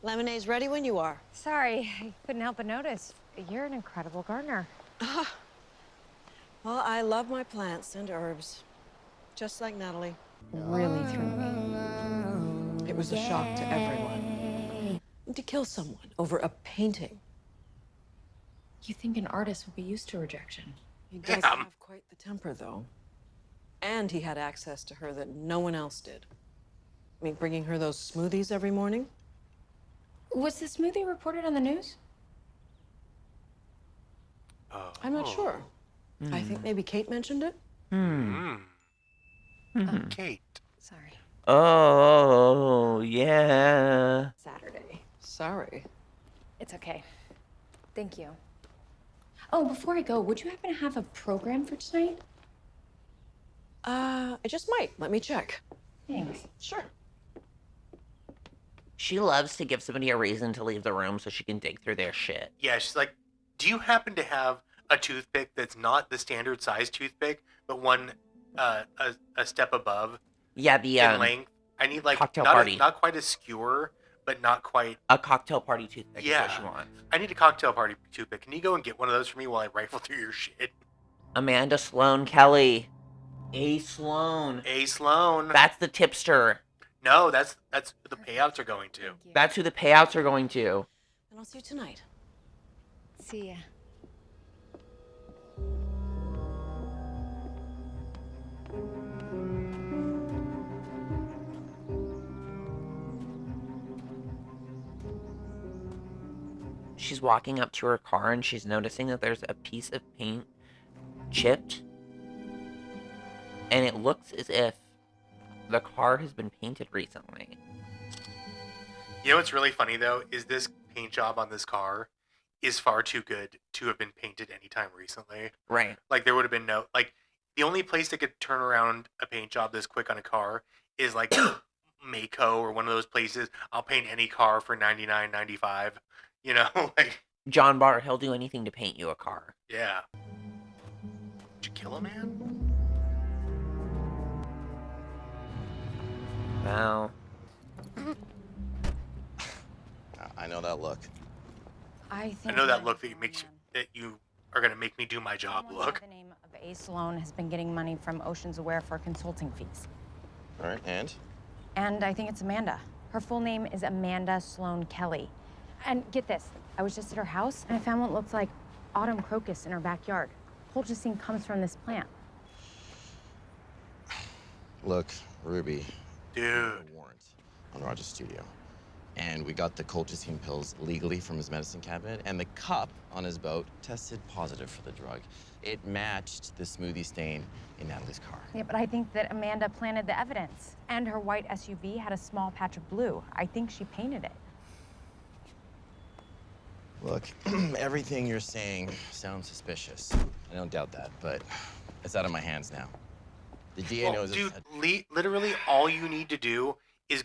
lemonade's ready when you are. Sorry, I couldn't help but notice. You're an incredible gardener. Well, I love my plants and herbs, just like Natalie. Really threw me. It was a shock to everyone. And to kill someone over a painting. You think an artist would be used to rejection? He does have quite the temper, though. And he had access to her that no one else did. I mean, bringing her those smoothies every morning. Was the smoothie reported on the news? I'm not sure. I think maybe Kate mentioned it. Kate. Sorry. Oh, yeah. Saturday. Sorry. It's okay. Thank you. Oh, before I go, would you happen to have a program for tonight? I just might. Let me check. Thanks. Sure. She loves to give somebody a reason to leave the room so she can dig through their shit. Yeah, she's like, do you happen to have a toothpick that's not the standard size toothpick, but one a step above? Yeah, the in length. I need like cocktail not party. not quite a skewer, but not quite A cocktail party toothpick Yeah. is what she wants. I need a cocktail party toothpick. Can you go and get one of those for me while I rifle through your shit? Amanda Sloan Kelly. A. Sloan. A. Sloan. That's the tipster. No, that's who the payouts are going to. That's who the payouts are going to. And I'll see you tonight. See ya. She's walking up to her car and she's noticing that there's a piece of paint chipped. And it looks as if the car has been painted recently. You know what's really funny though is this paint job on this car is far too good to have been painted anytime recently. Right. Like there would have been no like the only place that could turn around a paint job this quick on a car is like Mako or one of those places. I'll paint any car for $99.95. You know, like John Barr, he'll do anything to paint you a car. yeah. Did you kill a man? Well, I know that look. I I think know that look that you are gonna make me do my job. someone by Look. the name of A. Sloan has been getting money from Oceans Aware for consulting fees. All right, and? And I think it's Amanda. Her full name is Amanda Sloan Kelly. And get this, I was just at her house and I found what looked like autumn crocus in her backyard. Colchicine comes from this plant. Look, Ruby. Dude. A warrant on Roger's studio. And we got the colchicine pills legally from his medicine cabinet, and the cup on his boat tested positive for the drug. It matched the smoothie stain in Natalie's car. Yeah, but I think that Amanda planted the evidence. And her white SUV had a small patch of blue. I think she painted it. Look, everything you're saying sounds suspicious. I don't doubt that, but it's out of my hands now. The DA knows dude, it's... literally all you need to do is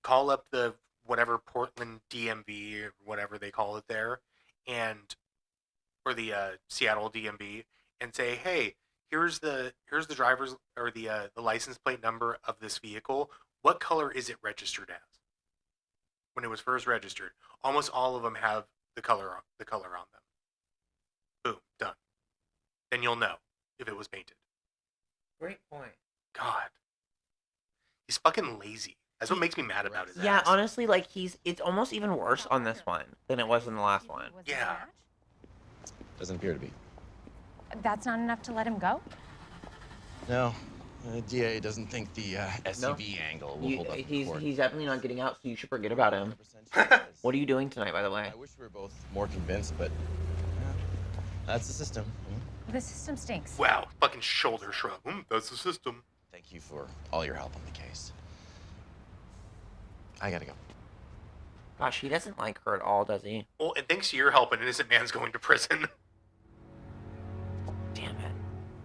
call up the whatever Portland DMV or whatever they call it there, or the Seattle DMV, and say, hey, here's the driver's or the license plate number of this vehicle. What color is it registered as? When it was first registered, almost all of them have the color on them. Boom, done. Then you'll know if it was painted. great point. God. He's fucking lazy. That's what makes me mad about his Yeah, ass. honestly, like it's almost even worse on this one than it was in the last one. Yeah. Doesn't appear to be. That's not enough to let him go? No, the DA doesn't think the SUV angle will hold up in court. He's definitely not getting out, so you should forget about him. What are you doing tonight, by the way? I wish we were both more convinced, but yeah, that's the system. The system stinks. Wow, fucking shoulder shrug. That's the system. Thank you for all your help on the case. I gotta go. Gosh, he doesn't like her at all, does he? Well, and thanks to your help, an innocent man's going to prison. Damn it.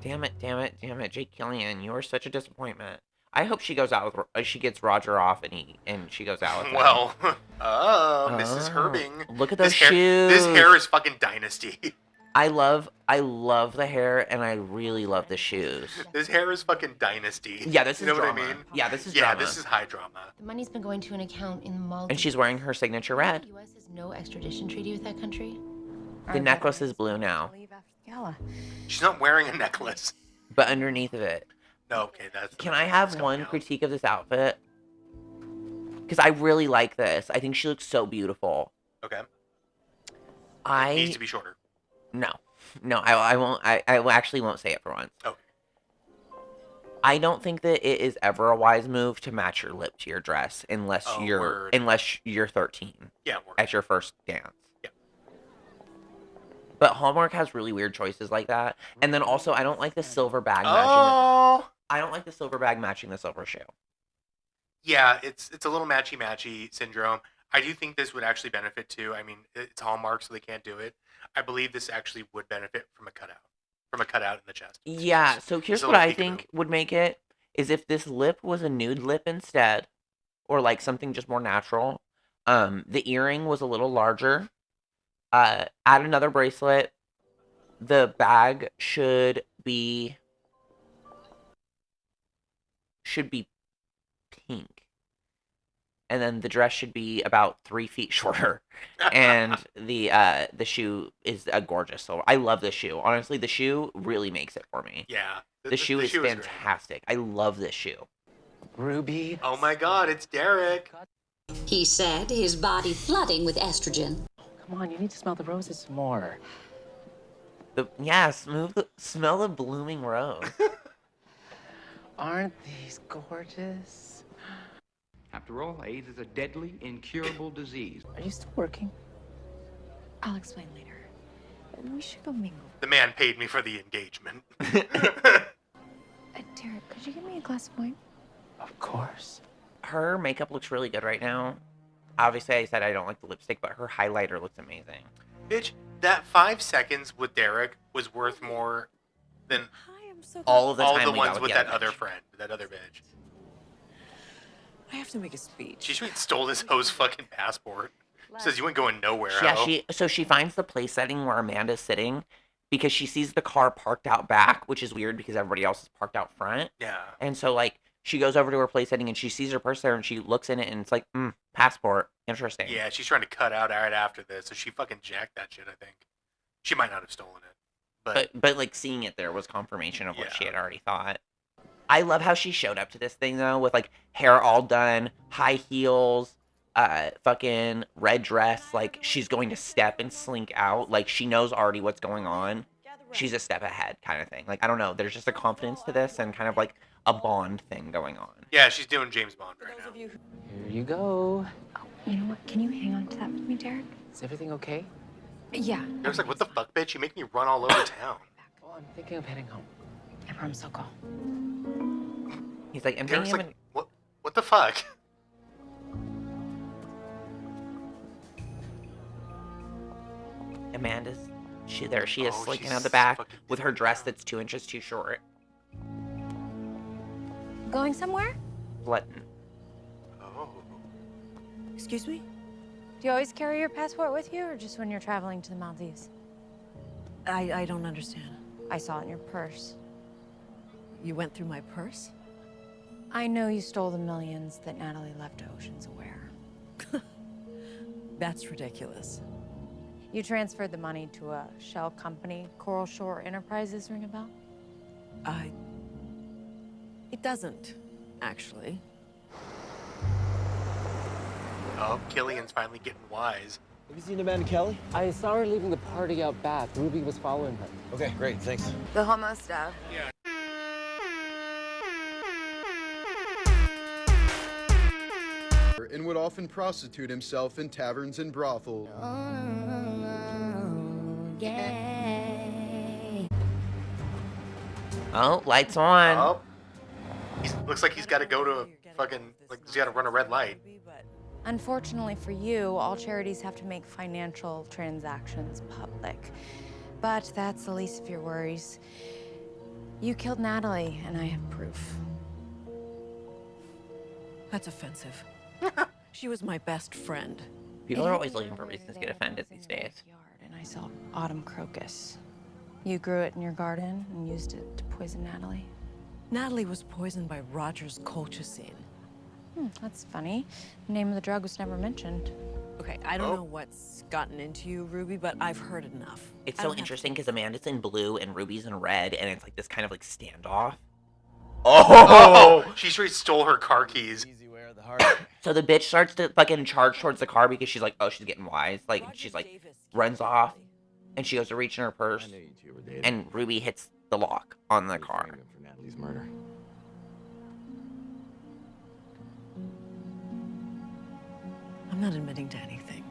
Damn it, damn it, damn it. Jake Killian, you are such a disappointment. I hope she goes out with, she gets Roger off and she goes out with him. Well, Mrs. Herbing. Look at those shoes. This hair is fucking dynasty. I love the hair and I really love the shoes. This hair is fucking dynasty. Yeah, this is you know drama. what I mean? Yeah, this is yeah, drama. this is high drama. The money's been going to an account in Malta. And she's wearing her signature red. The U.S. has no extradition treaty with that country. The necklace is blue now. Gala. She's not wearing a necklace. But underneath of it. No, okay, that's... Can I have one critique of this outfit? Because I really like this. I think she looks so beautiful. Okay. It needs to be shorter. No. No, I won't. I actually won't say it for once. Okay. I don't think that it is ever a wise move to match your lip to your dress unless you're 13. Yeah, word. At your first dance. Yeah. But Hallmark has really weird choices like that. And then also, I don't like the silver bag matching. I don't like the silver bag matching the silver shoe. Yeah, it's a little matchy-matchy syndrome. I do think this would actually benefit too. I mean, it's Hallmark, so they can't do it. I believe this actually would benefit from a cutout in the chest. Yeah, so here's Just a what little I peekaboo. think would make it is if this lip was a nude lip instead, or like something just more natural. The earring was a little larger. Add another bracelet. The bag should be pink. And then the dress should be about 3 feet shorter. And the shoe is a gorgeous silver. I love the shoe. Honestly, the shoe really makes it for me. Yeah. The shoe is shoe great. fantastic. I love this shoe. Ruby. Oh my God, it's Derek. He said, his body flooding with estrogen. Come on, you need to smell the roses some more. Smell the blooming rose. Aren't these gorgeous? After all, AIDS is a deadly, incurable disease. Are you still working? I'll explain later. We should go mingle. The man paid me for the engagement. Derek, could you give me a glass of wine? Of course. Her makeup looks really good right now. Obviously, I said I don't like the lipstick, but her highlighter looks amazing. Bitch, that 5 seconds with Derek was worth more than all of the all time the we ones got with the that other other bitch. friend, that other bitch. I have to make a speech. She straight stole this hoe's fucking passport. Says you ain't going nowhere, Yeah, hoe. she finds the place setting where Amanda's sitting because she sees the car parked out back, which is weird because everybody else is parked out front. Yeah. And so like she goes over to her place setting and she sees her purse there and she looks in it and it's like, passport. Interesting. Yeah, she's trying to cut out right after this, so she fucking jacked that shit, I think. She might not have stolen it. But like seeing it there was confirmation of what she had already thought. I love how she showed up to this thing though with like hair all done, high heels, fucking red dress, like she's going to step and slink out, like she knows already what's going on. She's a step ahead kind of thing. Like I don't know, there's just a confidence to this and kind of like a Bond thing going on. Yeah, she's doing James Bond right now. Here you go. Oh, you know what? Can you hang on to that with me, Derek? Is everything okay? Yeah. Derek's like, what the fuck, bitch? You make me run all over town. Well, I'm thinking of heading home. I promise I'll call. He's like, I'm Derek's thinking like, what the fuck? Amanda's she is slinking she's out the back fucking with her dress that's 2 inches too short. Going somewhere? Glutton. Oh. Excuse me? Do you always carry your passport with you or just when you're traveling to the Maldives? I don't understand. I saw it in your purse. You went through my purse? I know you stole the millions that Natalie left to Ocean's Aware. That's ridiculous. You transferred the money to a shell company. Coral Shore Enterprises, ring a bell? It doesn't, actually. Oh, Killian's finally getting wise. Have you seen Amanda Kelly? I saw her leaving the party out back. Ruby was following her. Okay, great, thanks. The homo stuff. And would often prostitute himself in taverns and brothels. Oh, lights on. Oh. Looks like he's got to go to a fucking, like, he's got to run a red light. Unfortunately for you, all charities have to make financial transactions public. But that's the least of your worries. You killed Natalie, and I have proof. That's offensive. She was my best friend. People are always looking for reasons to get offended these days. And I saw autumn crocus. You grew it in your garden and used it to poison Natalie. Natalie was poisoned by Roger's colchicine. That's funny. The name of the drug was never mentioned. Okay, I don't know what's gotten into you, Ruby, but I've heard enough. It's I so don't have interesting because Amanda's in blue and Ruby's in red, and it's like this kind of like standoff. Oh! She straight stole her car keys. So the bitch starts to fucking charge towards the car because she's like, oh, she's getting wise. Like, she's like, runs off, and she goes to reach in her purse, and Ruby hits the lock on the car. For Natalie's murder. I'm not admitting to anything.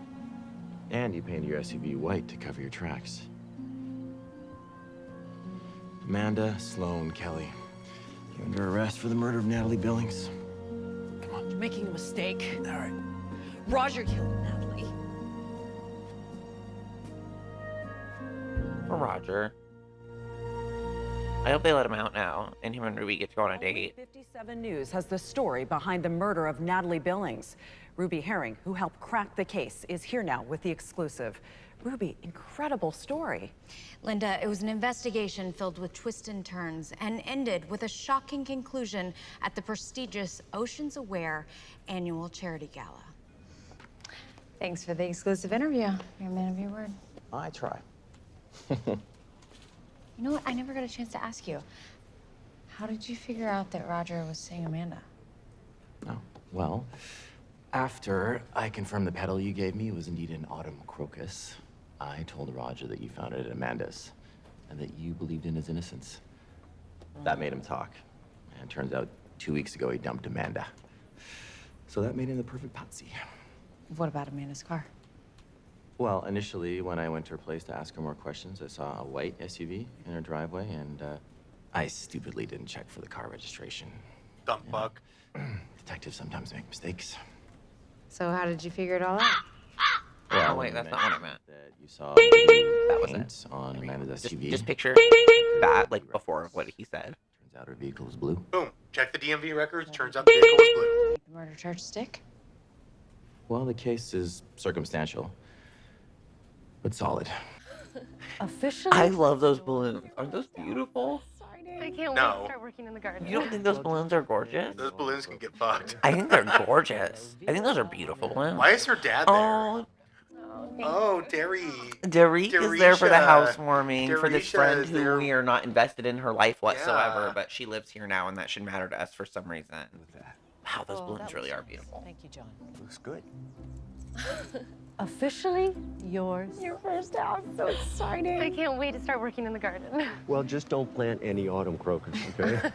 And you painted your SUV white to cover your tracks. Amanda Sloan Kelly. You're under arrest for the murder of Natalie Billings. You're making a mistake. All right. Roger killed Natalie. For Roger. I hope they let him out now, and him and Ruby get to go on a date. 57 News has the story behind the murder of Natalie Billings. Ruby Herring, who helped crack the case, is here now with the exclusive. Ruby, incredible story. Linda, it was an investigation filled with twists and turns and ended with a shocking conclusion at the prestigious Oceans Aware annual charity gala. Thanks for the exclusive interview. You're a man of your word. I try. You know what? I never got a chance to ask you. How did you figure out that Roger was seeing Amanda? Oh, well, after I confirmed the petal you gave me was indeed an autumn crocus, I told Roger that you found it at Amanda's and that you believed in his innocence. That made him talk. And it turns out 2 weeks ago he dumped Amanda. So that made him the perfect patsy. What about Amanda's car? Well, initially, when I went to her place to ask her more questions, I saw a white SUV in her driveway, and I stupidly didn't check for the car registration. Dumb fuck. Detectives sometimes make mistakes. So how did you figure it all out? Oh, wait, that's not what I meant. That you saw That was paint on Amanda's SUV. Just picture that, like, before what he said. Turns out her vehicle was blue. Boom. Check the DMV records. Turns out the vehicle was blue. The murder charge stick? Well, the case is circumstantial, but solid. Officially? I love those balloons. Aren't those beautiful? I can't No. wait to start working in the garden. You don't think those balloons are gorgeous? Those balloons can get fucked. I think they're gorgeous. I think those are beautiful balloons. Why is her dad there? Oh, Oh, Derry. Derek is there for the Darisha. housewarming for this Darisha friend is who there. we are not invested in her life whatsoever, Yeah. but she lives here now, and that should matter to us for some reason. Wow, those balloons really are beautiful. Thank you, John. Looks good. Officially yours. Your first house, so exciting. I can't wait to start working in the garden. Well, just don't plant any autumn crocus, okay?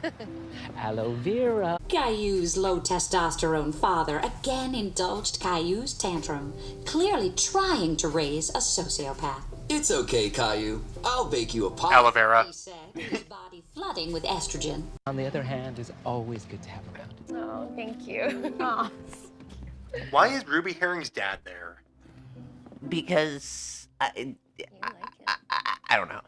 Aloe vera. Caillou's low testosterone father again indulged Caillou's tantrum, clearly trying to raise a sociopath. It's okay, Caillou. I'll bake you a pie. Aloe vera. He said, his body flooding with estrogen. On the other hand, is always good to have around. Oh, thank you. Oh. Why is Ruby Herring's dad there? Because I don't know.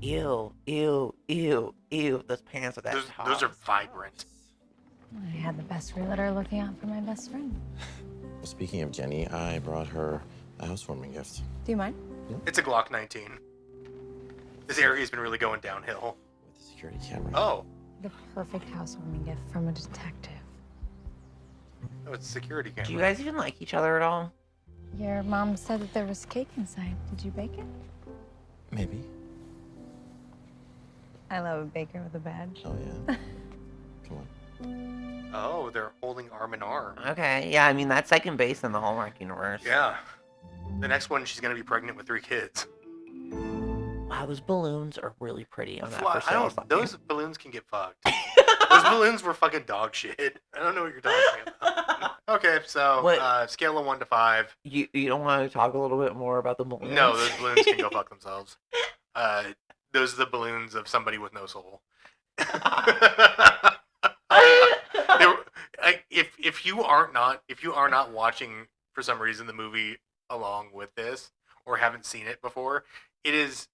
Ew, ew, ew, ew. Those pants with that top. Those are vibrant. I had the best realtor looking out for my best friend. Well, speaking of Jenny, I brought her a housewarming gift. Do you mind? It's a Glock 19. This area's been really going downhill. With the security camera. Oh. The perfect housewarming gift from a detective. Oh, it's a security camera. Do you guys even like each other at all? Your mom said that there was cake inside. Did you bake it? Maybe. I love a baker with a badge. Oh, yeah. Come on. Oh, they're holding arm in arm. Okay, yeah, I mean, that's second base in the Hallmark universe. Yeah. The next one, she's going to be pregnant with 3 kids. Wow, those balloons are really pretty on that Fly- for I sale don't, those balloons can get fucked. Those balloons were fucking dog shit. I don't know what you're talking about. Okay, so scale of 1 to 5. You don't want to talk a little bit more about the balloons? No, those balloons can go fuck themselves. Those are the balloons of somebody with no soul. If you are not watching for some reason the movie along with this or haven't seen it before, it is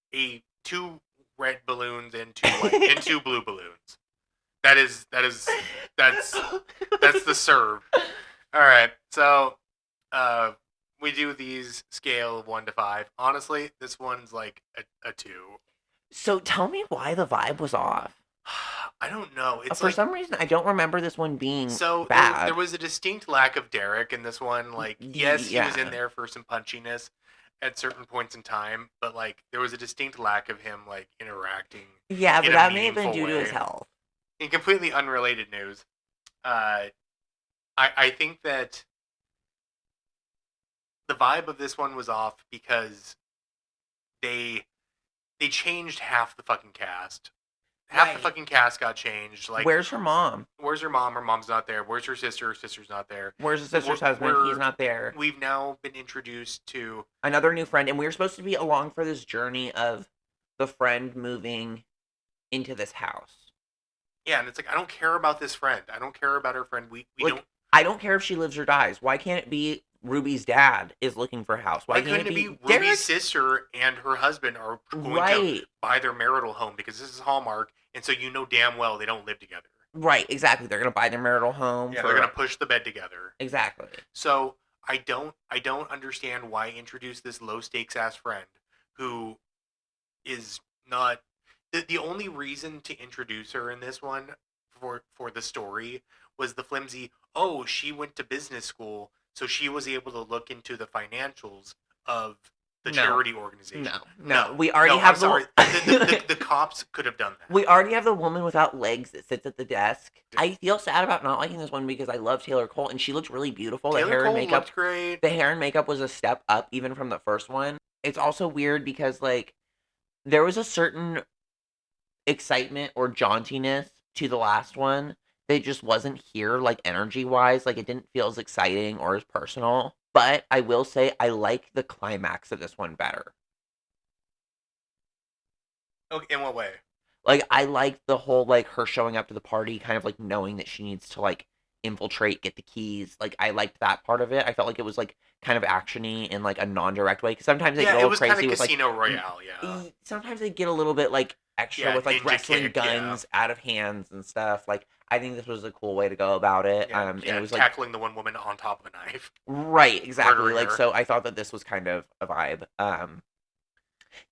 2 red balloons and 2 blue balloons. That's the serve. All right, so we do these scale of 1 to 5. Honestly, this one's like a 2. So tell me why the vibe was off. I don't know. It's For some reason, I don't remember this one being bad. There was a distinct lack of Derek in this one. Like, yes, he was in Yeah. there for some punchiness at certain points in time, but like there was a distinct lack of him like interacting. Yeah, but in a that may have been meaningful due to his way. health. In completely unrelated news, I think that the vibe of this one was off because they changed half the fucking cast. Half the fucking cast got changed. Like, Where's her mom? Where's her mom? Her mom's not there. Where's her sister? Her sister's not there. Where's the sister's husband? He's not there. We've now been introduced to Another new friend, and we were supposed to be along for this journey of the friend moving into this house. and it's like I don't care about this friend. I don't care about her friend. We don't. I don't care if she lives or dies. Why can't it be Ruby's dad is looking for a house? Why can't couldn't it be Derek? Ruby's sister and her husband are going Right. to buy their marital home because this is Hallmark, and so you know damn well they don't live together. Right, exactly. They're gonna buy their marital home. Yeah, they're gonna push the bed together. Exactly. So I don't understand why introduce this low stakes ass friend who is not the only reason to introduce her in this one for the story was the flimsy, oh, she went to business school, so she was able to look into the financials of the charity organization. No. We already have I'm sorry. The cops could have done that. We already have the woman without legs that sits at the desk. I feel sad about not liking this one because I love Taylor Cole and she looks really beautiful. The hair and makeup looked great. The hair and makeup was a step up even from the first one. It's also weird because like there was a certain excitement or jauntiness to the last one that just wasn't here, like energy wise. Like it didn't feel as exciting or as personal. But I will say I like the climax of this one better. Okay, in what way? Like I like the whole like her showing up to the party, kind of like knowing that she needs to like infiltrate, get the keys. Like I liked that part of it. I felt like it was like kind of actiony in like a non-direct way because sometimes they get a little crazy kind of with Casino like Royale, yeah. Sometimes they get a little bit like extra with like wrestling kick, guns out of hands and stuff. Like I think this was a cool way to go about it. And it was like tackling the one woman on top of a knife. Right, exactly. Murdering Like her. so I thought that this was kind of a vibe.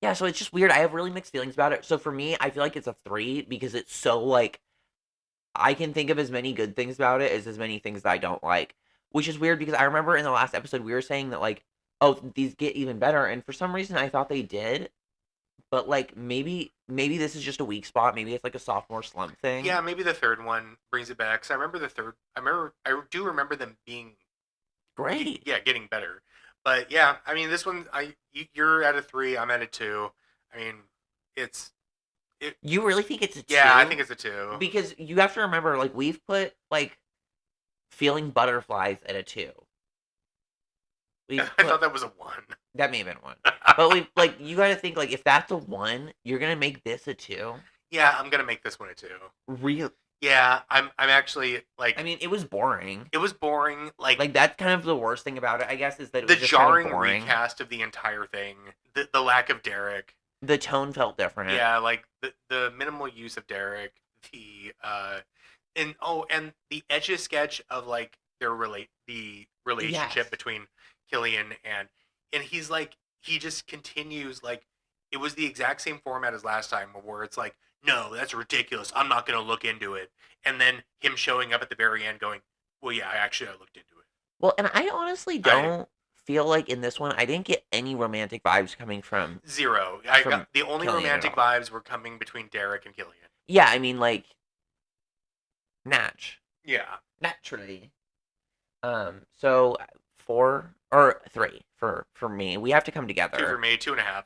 Yeah, so it's just weird. I have really mixed feelings about it. So for me, I feel like it's a 3 because it's so like I can think of as many good things about it as many things that I don't like. Which is weird because I remember in the last episode we were saying that like, oh, these get even better, and for some reason I thought they did. But like maybe this is just a weak spot. Maybe it's like a sophomore slump thing. Yeah, maybe the third one brings it back. Cause I remember the third. I do remember them being great. Yeah, getting better. But yeah, I mean, this one, you're at a 3. I'm at a 2. I mean, You really think it's a 2? Yeah, I think it's a 2. Because you have to remember, like we've put like feeling butterflies at a 2. I thought that was a 1. That may have been 1. But we like you got to think like if that's a 1, you're gonna make this a 2. Yeah, I'm gonna make this one a 2. Real. Yeah, I'm actually like. I mean, it was boring. It was boring. Like that's kind of the worst thing about it, I guess, is that it was the just jarring kind of boring. recast of the entire thing. The lack of Derek. The tone felt different. Yeah, like the minimal use of Derek. And the etch a sketch of like the relationship between Killian and he's like he just continues like it was the exact same format as last time where it's like, no, that's ridiculous, I'm not going to look into it, and then him showing up at the very end going, well, yeah, I looked into it. Well, and I honestly don't feel like in this one I didn't get any romantic vibes coming from Zero. I got the only Killian romantic vibes were coming between Derek and Killian. Yeah, I mean like Natch. Yeah. Naturally. So 4 or 3 for me. We have to come together. 2 for me, 2.5.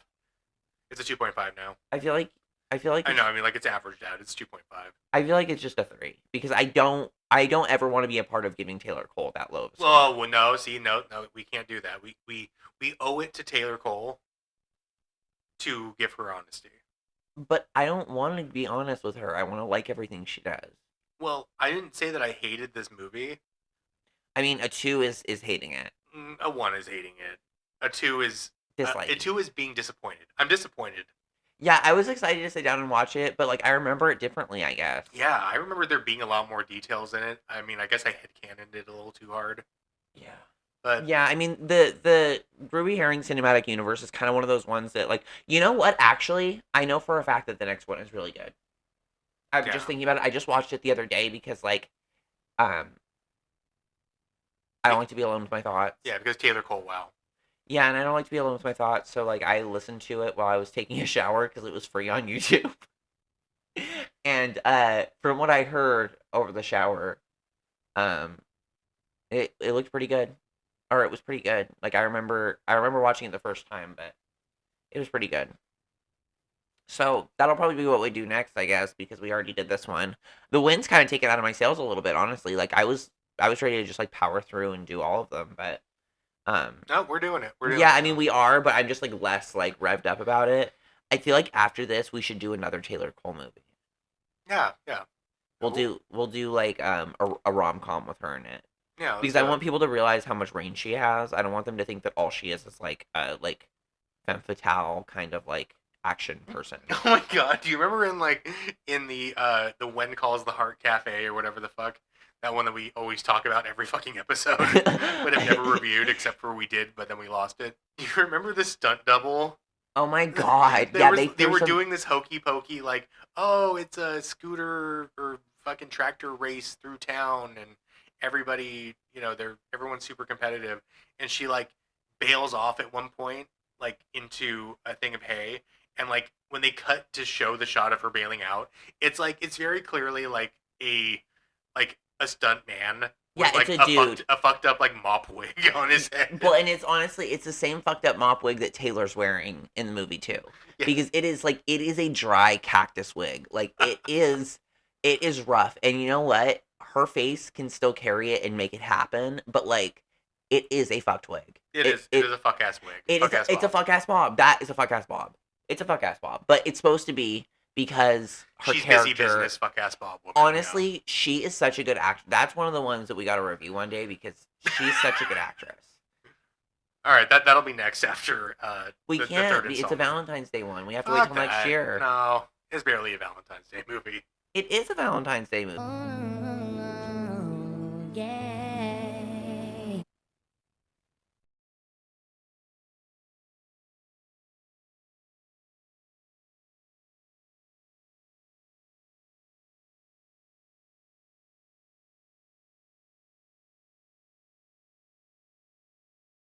It's a 2.5 now. I feel like I know. I mean, like it's averaged out. It's 2.5. I feel like it's just a 3 because I don't ever want to be a part of giving Taylor Cole that low of a score. Oh well, no. See, no, we can't do that. We owe it to Taylor Cole to give her honesty. But I don't want to be honest with her. I want to like everything she does. Well, I didn't say that I hated this movie. I mean, a 2 is hating it. A 1 is hating it. A 2 is disliking. A 2 is being disappointed. I'm disappointed. Yeah, I was excited to sit down and watch it, but like I remember it differently, I guess. Yeah, I remember there being a lot more details in it. I mean, I guess I headcanoned it a little too hard. Yeah. But yeah, I mean the Ruby Herring cinematic universe is kind of one of those ones that like, you know what, actually, I know for a fact that the next one is really good. I'm just thinking about it. I just watched it the other day because like I don't like to be alone with my thoughts. Yeah, because Taylor Cole, wow. Yeah, and I don't like to be alone with my thoughts, so like I listened to it while I was taking a shower because it was free on YouTube. And from what I heard over the shower, it looked pretty good, or it was pretty good. Like I remember watching it the first time, but it was pretty good. So that'll probably be what we do next, I guess, because we already did this one. The wind's kind of taken out of my sails a little bit, honestly. Like I was ready to just like power through and do all of them, but no, we're doing it. I mean we are, but I'm just like less like revved up about it. I feel like after this we should do another Taylor Cole movie. Yeah. We'll do like a rom-com with her in it. Yeah, let's Because do I it. want people to realize how much range she has. I don't want them to think that all she is like femme fatale kind of like action person. Oh my god, do you remember in the When Calls the Heart Cafe or whatever the fuck? That one that we always talk about every fucking episode, but have never reviewed except for we did, but then we lost it. Do you remember the stunt double? Oh my god. They were doing this hokey pokey like, oh, it's a scooter or fucking tractor race through town and everybody, everyone's super competitive, and she like bails off at one point like into a thing of hay, and like when they cut to show the shot of her bailing out, it's very clearly like a stunt man Yeah, with like it's a dude. a fucked up like mop wig on his head. Well, and it's honestly, it's the same fucked up mop wig that Taylor's wearing in the movie too. Yeah. Because it is a dry cactus wig. Like it is rough. And you know what? Her face can still carry it and make it happen, but like it is a fucked wig. It is a fuck ass wig. It's a fuck ass bob. That is a fuck ass bob. It's a fuck ass bob. But it's supposed to be because her She's character, busy business fuck ass Bob woman. honestly, she is such a good actress. That's one of the ones that we got to review one day because she's such a good actress. All right, that'll be next after We the can't. third It's a installment. Valentine's Day one. We have to wait till next year. No, it's barely a Valentine's Day movie. It is a Valentine's Day movie. Yeah.